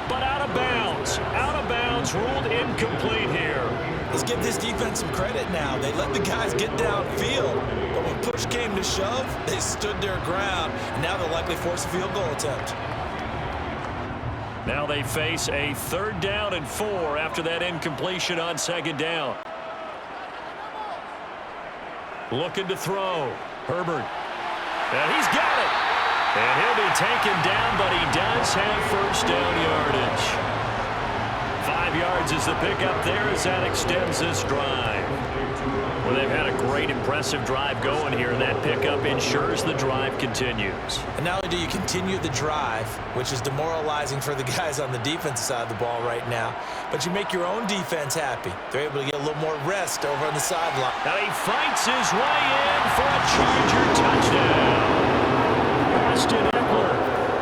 but out of bounds. Out of bounds, ruled incomplete here. Let's give this defense some credit now. They let the guys get downfield, but when push came to shove, they stood their ground. Now they'll likely force a field goal attempt. Now they face a 3rd down and 4 after that incompletion on 2nd down. Looking to throw. Herbert. And he's got it. And he'll be taken down, but he does have first down yardage. 5 yards is the pickup there as that extends this drive. Well, they've had a great, impressive drive going here, and that pickup ensures the drive continues. And not only do you continue the drive, which is demoralizing for the guys on the defensive side of the ball right now, but you make your own defense happy. They're able to get a little more rest over on the sideline. Now he fights his way in for a Charger touchdown. Austin Eckler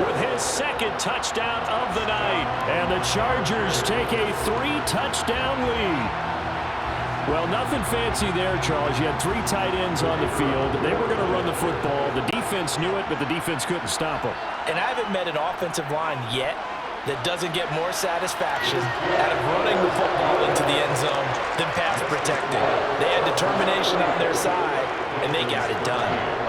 with his second touchdown of the night. And the Chargers take a 3-touchdown lead. Well, nothing fancy there, Charles. You had 3 tight ends on the field. They were going to run the football. The defense knew it, but the defense couldn't stop them. And I haven't met an offensive line yet that doesn't get more satisfaction out of running the football into the end zone than pass protecting. They had determination on their side, and they got it done.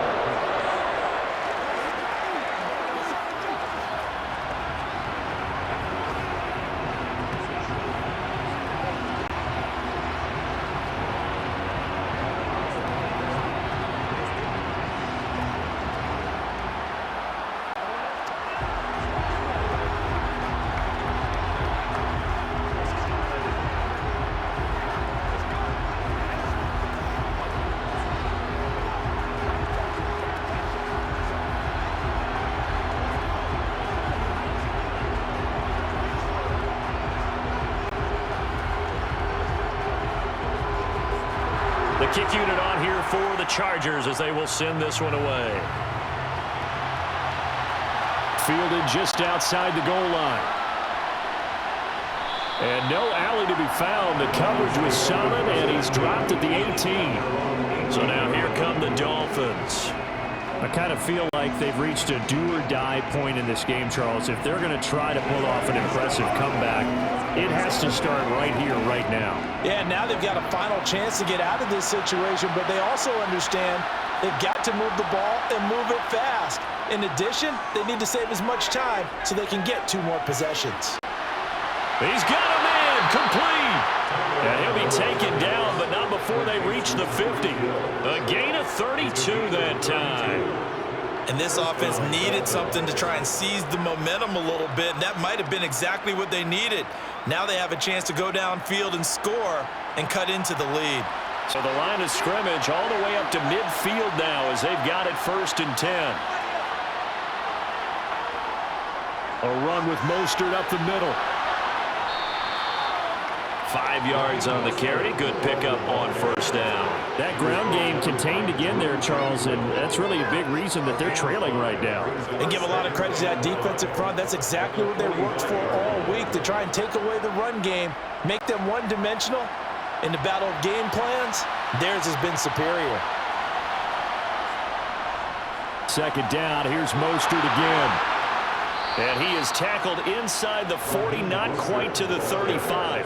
The kick unit on here for the Chargers as they will send this one away. Fielded just outside the goal line. And no alley to be found. The coverage was solid, and he's dropped at the 18. So now here come the Dolphins. I kind of feel like they've reached a do-or-die point in this game, Charles. If they're going to try to pull off an impressive comeback, it has to start right here, right now. Yeah, now they've got a final chance to get out of this situation, but they also understand they've got to move the ball and move it fast. In addition, they need to save as much time so they can get 2 more possessions. He's got a man complete. And he'll be taken down, but not before they reach the 50. A gain of 32 that time. And this offense needed something to try and seize the momentum a little bit, and that might have been exactly what they needed. Now they have a chance to go downfield and score and cut into the lead. So the line of scrimmage all the way up to midfield now as they've got it 1st and 10. A run with Mostert up the middle. 5 yards on the carry. Good pickup on 1st down. That ground game contained again there, Charles, and that's really a big reason that they're trailing right now. And give a lot of credit to that defensive front. That's exactly what they worked for all week, to try and take away the run game, make them one-dimensional. In the battle of game plans, theirs has been superior. 2nd down, here's Mostert again. And he is tackled inside the 40, not quite to the 35.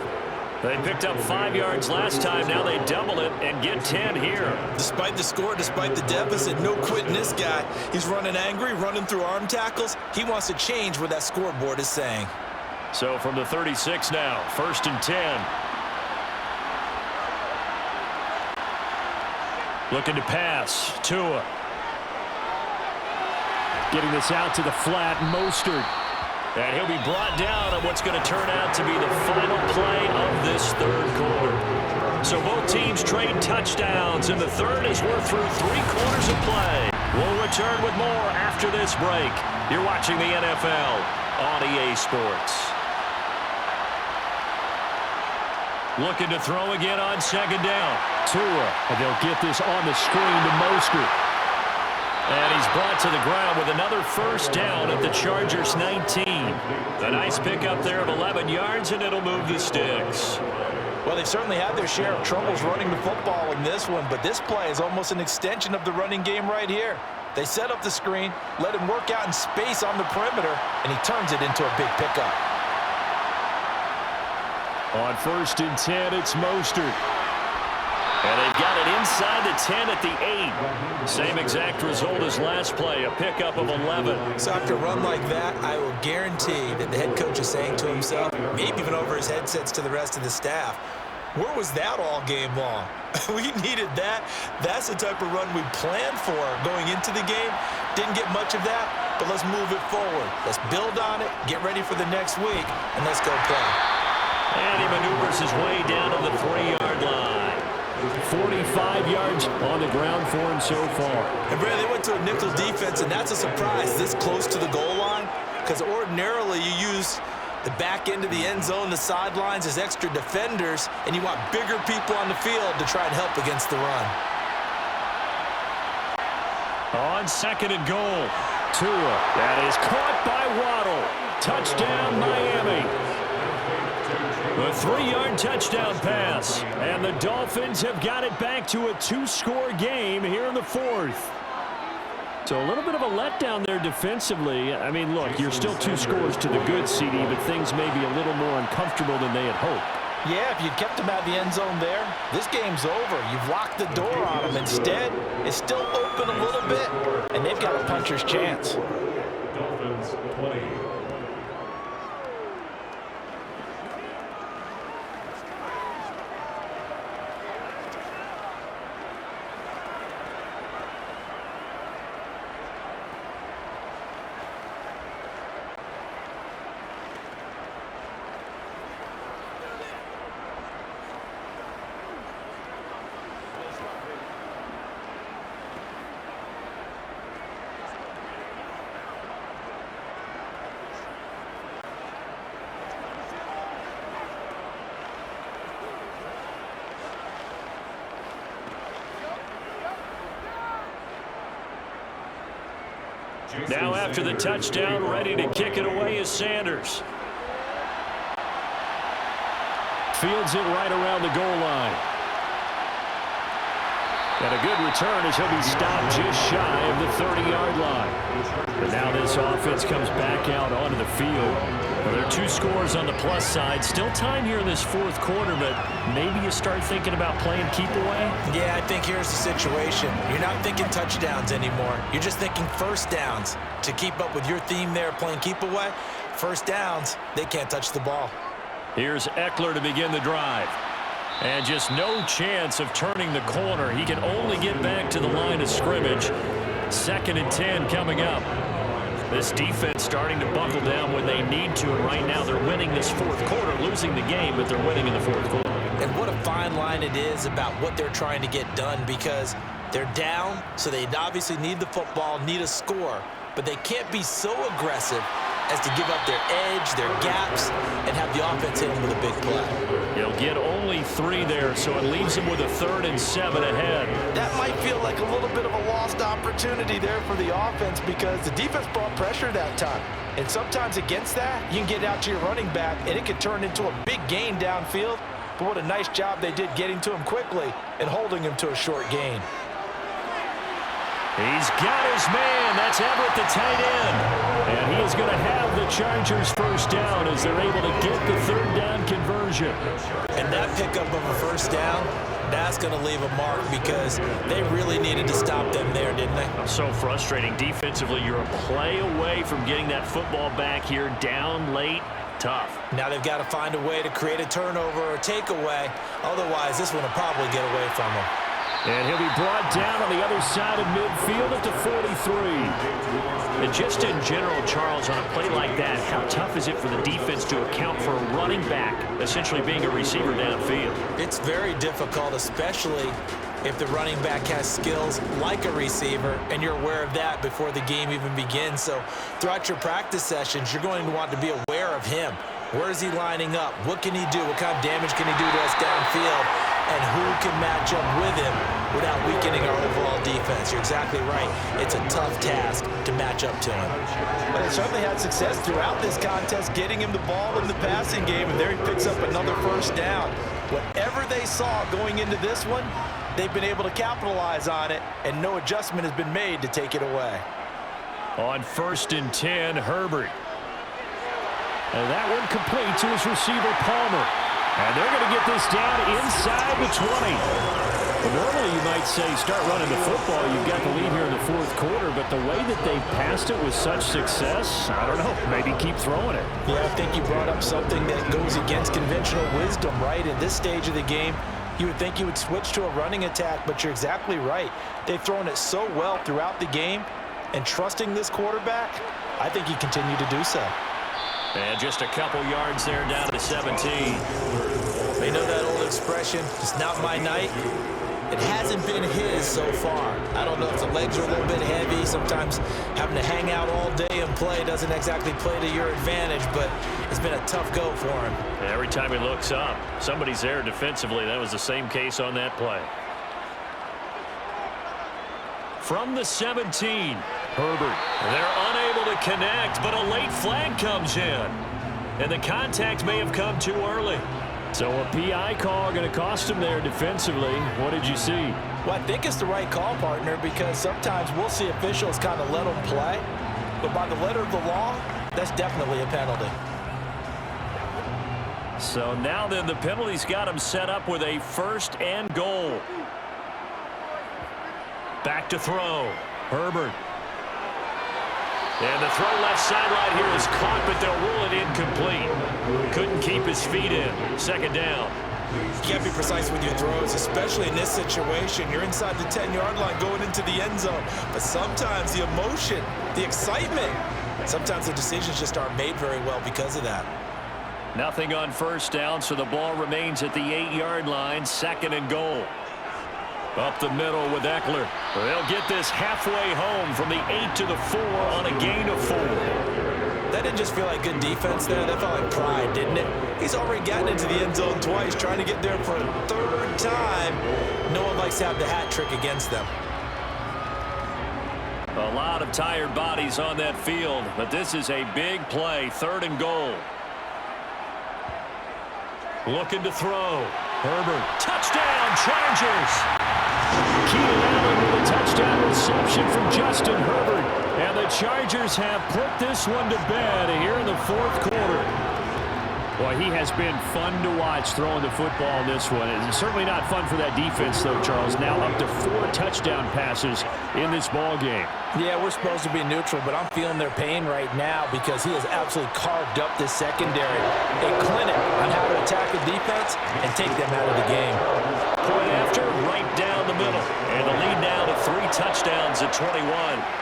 They picked up 5 yards last time. Now they double it and get 10 here. Despite the score, despite the deficit, no quitting this guy. He's running angry, running through arm tackles. He wants to change what that scoreboard is saying. So from the 36 now, 1st and 10. Looking to pass. Tua. Getting this out to the flat, Mostert. And he'll be brought down on what's going to turn out to be the final play of this 3rd quarter. So both teams trade touchdowns in the 3rd as we're through 3 quarters of play. We'll return with more after this break. You're watching the NFL on EA Sports. Looking to throw again on 2nd down. Tua, and they'll get this on the screen to Mostert. And he's brought to the ground with another 1st down at the Chargers 19. A nice pickup there of 11 yards, and it'll move the sticks. Well, they've certainly had their share of troubles running the football in this one, but this play is almost an extension of the running game right here. They set up the screen, let him work out in space on the perimeter, and he turns it into a big pickup. On 1st and 10, it's Mostert. And they've got it inside the 10 at the 8. Same exact result as last play, a pickup of 11. So after a run like that, I will guarantee that the head coach is saying to himself, maybe even over his headsets to the rest of the staff, where was that all game long? We needed that. That's the type of run we planned for going into the game. Didn't get much of that, but let's move it forward. Let's build on it, get ready for the next week, and let's go play. And he maneuvers his way down to the 3-yard line. 45 yards on the ground for him so far. And Brad, they went to a nickel defense, and that's a surprise this close to the goal line, because ordinarily you use the back end of the end zone, the sidelines as extra defenders, and you want bigger people on the field to try and help against the run. On 2nd and goal. Tua, that is caught by Waddle. Touchdown, Miami. A 3-yard touchdown pass. And the Dolphins have got it back to a 2-score game here in the 4th. So a little bit of a letdown there defensively. I mean, look, you're still 2 scores to the good, CD, but things may be a little more uncomfortable than they had hoped. Yeah, if you kept them out of the end zone there, this game's over. You've locked the door on them. Instead, it's still open a little bit, and they've got a puncher's chance. Dolphins 20. Now after the touchdown, ready to kick it away is Sanders. Fields it right around the goal line. And a good return as he'll be stopped just shy of the 30-yard line. But now this offense comes back out onto the field. Well, there are 2 scores on the plus side. Still time here in this 4th quarter, but maybe you start thinking about playing keep away? Yeah, I think here's the situation. You're not thinking touchdowns anymore. You're just thinking first downs. To keep up with your theme there, playing keep away, first downs, they can't touch the ball. Here's Eckler to begin the drive. And just no chance of turning the corner. He can only get back to the line of scrimmage. 2nd and 10 coming up. This defense starting to buckle down when they need to, and right now they're winning this 4th quarter, losing the game, but they're winning in the 4th quarter. And what a fine line it is about what they're trying to get done, because they're down, so they obviously need the football, need a score, but they can't be so aggressive as to give up their edge, their gaps, and have the offense hit them with a big play. He'll get only 3 there, so it leaves him with a 3rd and 7 ahead. That might feel like a little bit of a lost opportunity there for the offense, because the defense brought pressure that time. And sometimes against that, you can get out to your running back, and it can turn into a big gain downfield. But what a nice job they did getting to him quickly and holding him to a short gain. He's got his man. That's Everett, the tight end. And he is going to have the Chargers first down as they're able to get the 3rd down conversion. And that pickup of a first down, that's going to leave a mark, because they really needed to stop them there, didn't they? So frustrating. Defensively, you're a play away from getting that football back here, down late. Tough. Now they've got to find a way to create a turnover or takeaway. Otherwise, this one will probably get away from them. And he'll be brought down on the other side of midfield at the 43. And just in general, Charles, on a play like that, how tough is it for the defense to account for a running back essentially being a receiver downfield? It's very difficult, especially if the running back has skills like a receiver, and you're aware of that before the game even begins. So throughout your practice sessions, you're going to want to be aware of him. Where is he lining up? What can he do? What kind of damage can he do to us downfield? And who can match up with him without weakening our overall defense? You're exactly right. It's a tough task to match up to him. But they certainly had success throughout this contest, getting him the ball in the passing game, and there he picks up another first down. Whatever they saw going into this one, they've been able to capitalize on it, and no adjustment has been made to take it away. On 1st and 10, Herbert. And that one complete to his receiver, Palmer. And they're going to get this down inside the 20. Well, normally you might say start running the football. You've got the lead here in the 4th quarter, but the way that they passed it with such success, I don't know, maybe keep throwing it. Yeah, I think you brought up something that goes against conventional wisdom, right? At this stage of the game, you would think you would switch to a running attack, but you're exactly right. They've thrown it so well throughout the game, and trusting this quarterback, I think he continued to do so. And just a couple yards there down to 17. They know that old facial expression, just not my night. It hasn't been his so far. I don't know if the legs are a little bit heavy. Sometimes having to hang out all day and play doesn't exactly play to your advantage, but it's been a tough go for him. Every time he looks up, somebody's there defensively. That was the same case on that play. From the 17, Herbert. They're unable to connect, but a late flag comes in. And the contact may have come too early. So a PI call going to cost him there defensively. What did you see? Well, I think it's the right call, partner, because sometimes we'll see officials kind of let them play. But by the letter of the law, that's definitely a penalty. So now then, the penalty's got him set up with a 1st and goal. Back to throw. Herbert. And the throw left sideline here is caught, but they'll rule it incomplete. Couldn't keep his feet in. 2nd down. You can't be precise with your throws, especially in this situation. You're inside the 10-yard line going into the end zone. But sometimes the emotion, the excitement, sometimes the decisions just aren't made very well because of that. Nothing on 1st down, so the ball remains at the 8-yard line. 2nd and goal. Up the middle with Eckler. They'll get this halfway home from the 8 to the 4 on a gain of 4. That didn't just feel like good defense there. That felt like pride, didn't it? He's already gotten into the end zone twice, trying to get there for a 3rd time. No one likes to have the hat trick against them. A lot of tired bodies on that field, but this is a big play. 3rd and goal. Looking to throw. Herbert. Touchdown, Chargers. Keenan Allen with a touchdown reception from Justin Herbert. And the Chargers have put this one to bed here in the 4th quarter. Boy, he has been fun to watch throwing the football in this one. It's certainly not fun for that defense, though, Charles. Now up to 4 touchdown passes in this ball game. Yeah, we're supposed to be neutral, but I'm feeling their pain right now because he has absolutely carved up this secondary. A clinic on how to attack a defense and take them out of the game. Point after, right down the middle. And the lead now to 3 touchdowns at 21.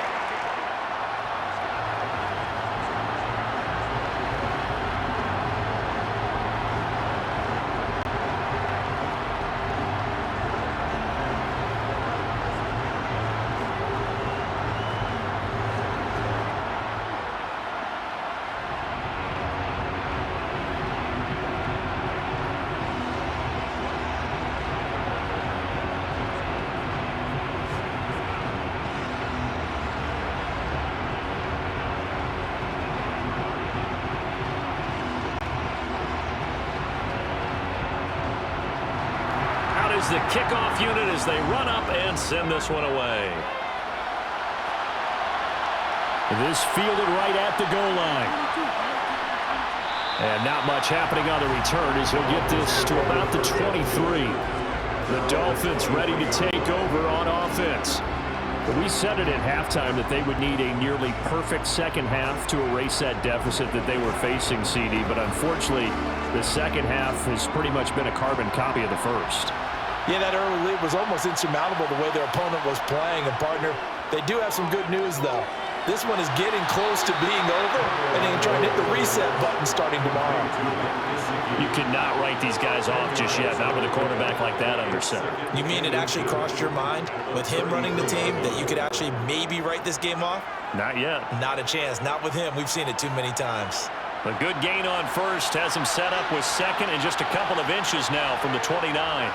The kickoff unit as they run up and send this one away. This fielded right at the goal line. And not much happening on the return as he'll get this to about the 23. The Dolphins ready to take over on offense. We said it at halftime that they would need a nearly perfect second half to erase that deficit that they were facing, CD. But unfortunately, the second half has pretty much been a carbon copy of the first. Yeah, that early lead was almost insurmountable the way their opponent was playing. And, partner, they do have some good news, though. This one is getting close to being over, and they can try and hit the reset button starting tomorrow. You cannot write these guys off just yet, not with a quarterback like that under center. You mean it actually crossed your mind with him running the team that you could actually maybe write this game off? Not yet. Not a chance. Not with him. We've seen it too many times. A good gain on 1st has him set up with 2nd and just a couple of inches now from the 29.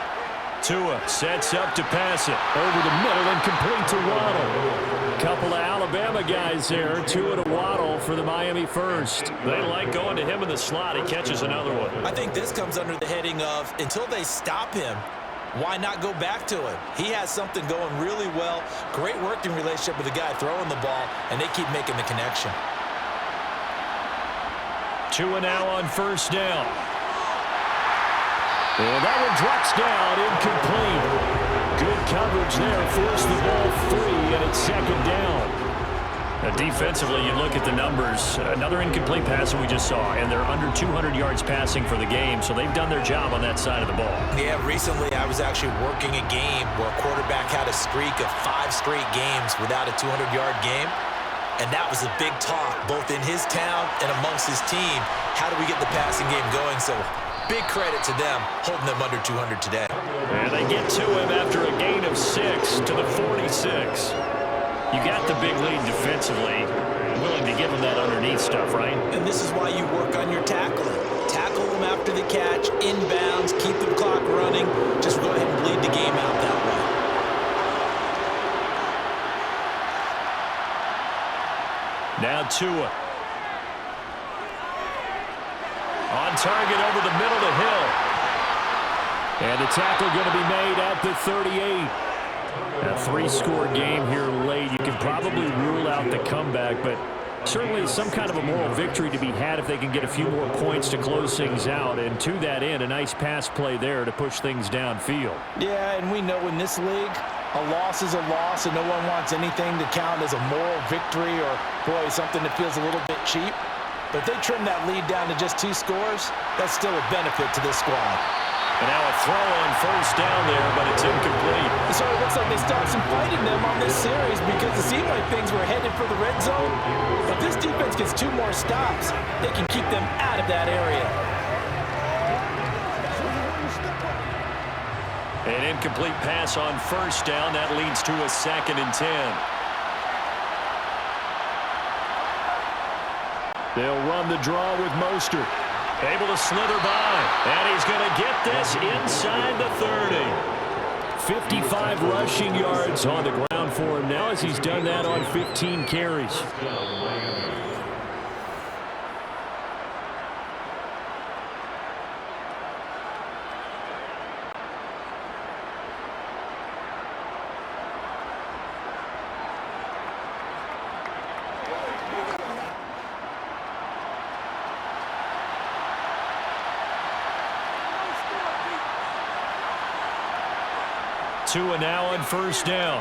Tua sets up to pass it over the middle and complete to Waddle. Couple of Alabama guys there. Tua to Waddle for the Miami 1st. They like going to him in the slot. He catches another one. I think this comes under the heading of until they stop him, why not go back to him? He has something going really well. Great working relationship with the guy throwing the ball, and they keep making the connection. Tua now on 1st down. And that one drops down, incomplete. Good coverage there, forced the ball free, and it's 2nd down. Defensively, you look at the numbers. Another incomplete pass that we just saw, and they're under 200 yards passing for the game, so they've done their job on that side of the ball. Yeah, recently I was actually working a game where a quarterback had a streak of 5 straight games without a 200-yard game, and that was a big talk, both in his town and amongst his team. How do we get the passing game going? So Big credit to them holding them under 200 today. And they get to him after a gain of 6 to the 46. You got the big lead defensively. Willing to give him that underneath stuff, right? And this is why you work on your tackling. Tackle them after the catch, inbounds, keep the clock running. Just go ahead and bleed the game out that way. Now Tua. On target over the middle to Hill. And the tackle going to be made at the 38. A 3-score game here late. You can probably rule out the comeback, but certainly some kind of a moral victory to be had if they can get a few more points to close things out. And to that end, a nice pass play there to push things downfield. Yeah, and we know in this league, a loss is a loss, and no one wants anything to count as a moral victory or, boy, something that feels a little bit cheap. But if they trim that lead down to just 2 scores, that's still a benefit to this squad. And now a throw on first down there, but it's incomplete. So it looks like they stopped some fighting them on this series because it seemed like things were headed for the red zone. If this defense gets 2 more stops, they can keep them out of that area. An incomplete pass on first down. That leads to a 2nd and 10. They'll run the draw with Mostert. Able to slither by. And he's going to get this inside the 30. 55 rushing yards on the ground for him now as he's done that on 15 carries. Tua now on first down.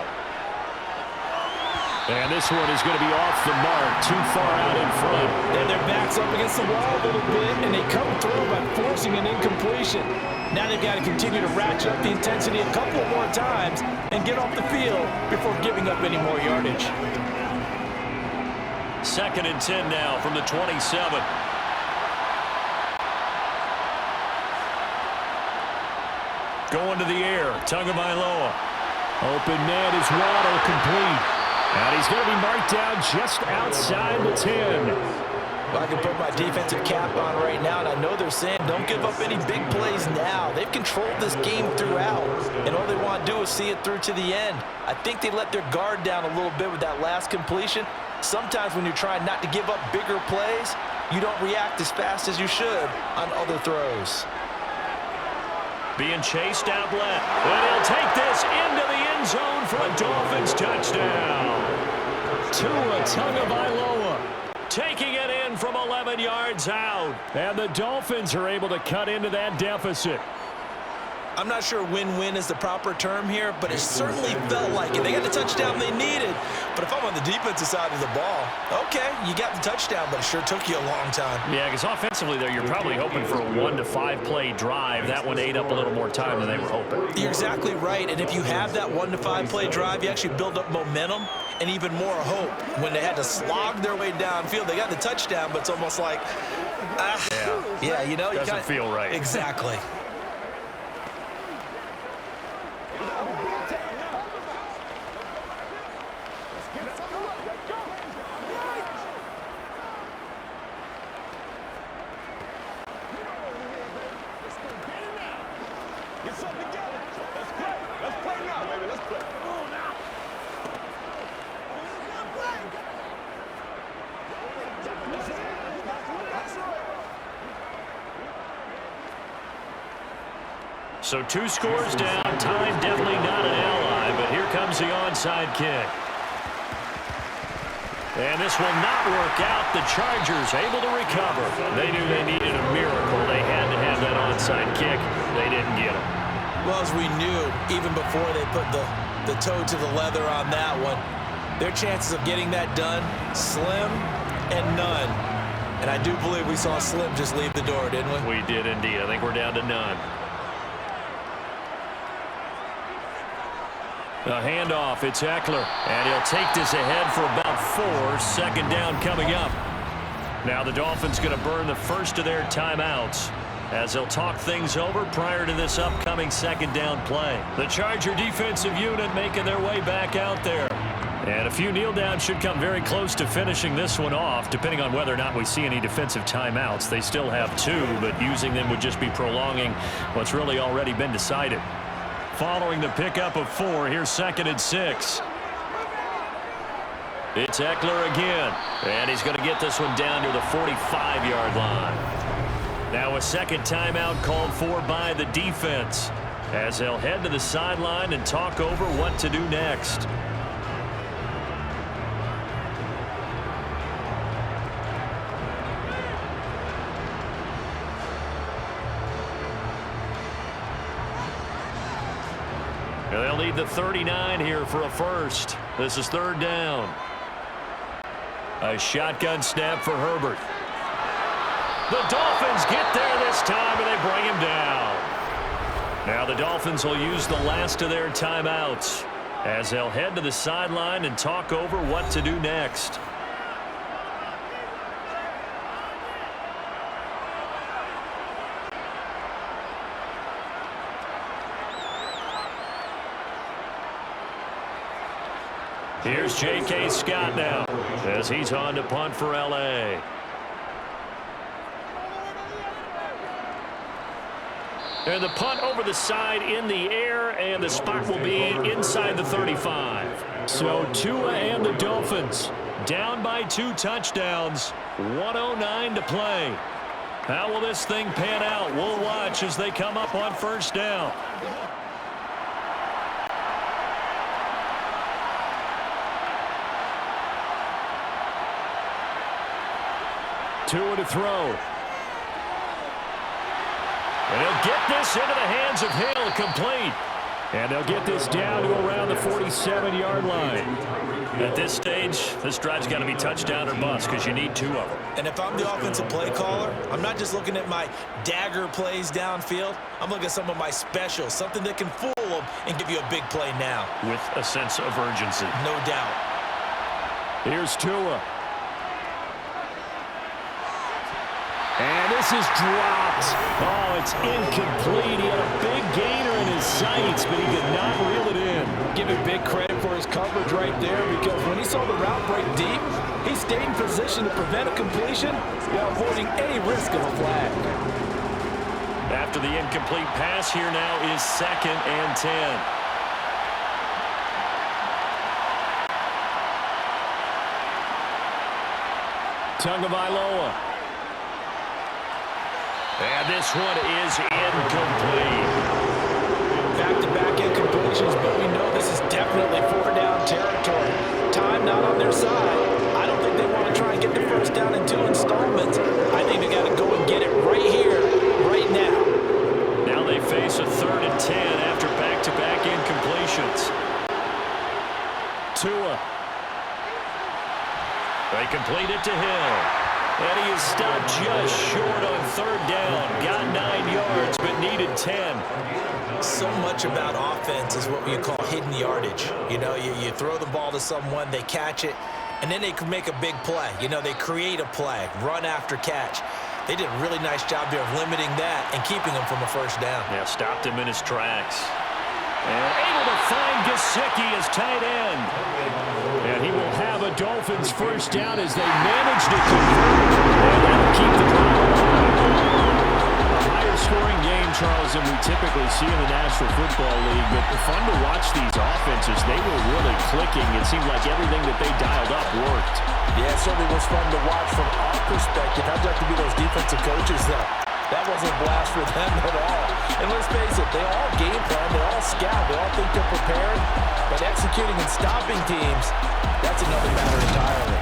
And this one is going to be off the mark, too far out in front. And their back's up against the wall a little bit, and they come through by forcing an incompletion. Now they've got to continue to ratchet up the intensity a couple more times and get off the field before giving up any more yardage. 2nd and 10 now from the 27. Going to the air, Tagovailoa. Open man is Waddle, complete. And he's going to be marked down just outside the 10. Well, I can put my defensive cap on right now, and I know they're saying don't give up any big plays now. They've controlled this game throughout, and all they want to do is see it through to the end. I think they let their guard down a little bit with that last completion. Sometimes when you're trying not to give up bigger plays, you don't react as fast as you should on other throws. Being chased out left. And he'll take this into the end zone for a Dolphins touchdown. Tua Tagovailoa taking it in from 11 yards out. And the Dolphins are able to cut into that deficit. I'm not sure win-win is the proper term here, but it certainly felt like it. They got the touchdown they needed. But if I'm on the defensive side of the ball, okay, you got the touchdown, but it sure took you a long time. Yeah, because offensively there, you're probably hoping for a 1 to 5 play drive. That one ate up a little more time than they were hoping. You're exactly right, and if you have that 1 to 5 play drive, you actually build up momentum and even more hope. When they had to slog their way downfield, they got the touchdown, but it's almost like, yeah, you know, doesn't feel right. Exactly. So 2 scores down. Time definitely not an ally, but here comes the onside kick. And this will not work out. The Chargers able to recover. They knew they needed a miracle. They had to have that onside kick. They didn't get it. Well, as we knew, even before they put the toe to the leather on that one, their chances of getting that done, slim and none. And I do believe we saw Slim just leave the door, didn't we? We did indeed. I think we're down to none. A handoff, it's Eckler, and he'll take this ahead for about 4. 2nd down coming up. Now the Dolphins going to burn the first of their timeouts. as they'll talk things over prior to this upcoming second down play. The Charger defensive unit making their way back out there. And a few kneel downs should come very close to finishing this one off, depending on whether or not we see any defensive timeouts. They still have 2, but using them would just be prolonging what's really already been decided. Following the pickup of 4, here's 2nd and 6. It's Eckler again, and he's going to get this one down to the 45-yard line. Now a second timeout called for by the defense, as they'll head to the sideline and talk over what to do next. They'll need the 39 here for a first. This is 3rd down. A shotgun snap for Herbert. The Dolphins get there this time, and they bring him down. Now the Dolphins will use the last of their timeouts as they'll head to the sideline and talk over what to do next. Here's J.K. Scott now as he's on to punt for L.A. And the punt over the side in the air, and the spot will be inside the 35. So Tua and the Dolphins down by 2 touchdowns, 1:09 to play. How will this thing pan out? We'll watch as they come up on 1st down. Tua to throw. And he'll get this into the hands of Hill, complete. And they'll get this down to around the 47-yard line. At this stage, this drive's got to be touchdown or bust because you need 2 of them. And if I'm the offensive play caller, I'm not just looking at my dagger plays downfield. I'm looking at some of my specials, something that can fool them and give you a big play now. With a sense of urgency. No doubt. Here's Tua. And this is dropped. Oh, it's incomplete. He had a big gainer in his sights, but he could not reel it in. Give him big credit for his coverage right there, because when he saw the route break deep, he stayed in position to prevent a completion while avoiding any risk of a flag. After the incomplete pass, here now is 2nd and 10. Tagovailoa. And this one is incomplete. Back-to-back incompletions, but we know this is definitely 4th-down territory. Time not on their side. I don't think they want to try and get the 1st down in 2 installments. I think they got to go and get it right here, right now. Now they face a 3rd and 10 after back-to-back incompletions. Tua. They complete it to Hill. And he is stopped just short on 3rd down. Got 9 yards, but needed 10. So much about offense is what we call hidden yardage. You know, you throw the ball to someone, they catch it, and then they can make a big play. You know, they create a play, run after catch. They did a really nice job there of limiting that and keeping him from a 1st down. Yeah, stopped him in his tracks. And able to find Gesicki as tight end. And he will have a Dolphins 1st down as they manage to convert. And that'll keep the drive alive. A higher scoring game, Charles, than we typically see in the National Football League. But fun to watch these offenses. They were really clicking. It seemed like everything that they dialed up worked. Yeah, it certainly was fun to watch from our perspective. How'd you like to be those defensive coaches, though? That wasn't a blast for them at all. And let's face it, they all game plan, they all scout, they all think they're prepared. But executing and stopping teams, that's another matter entirely.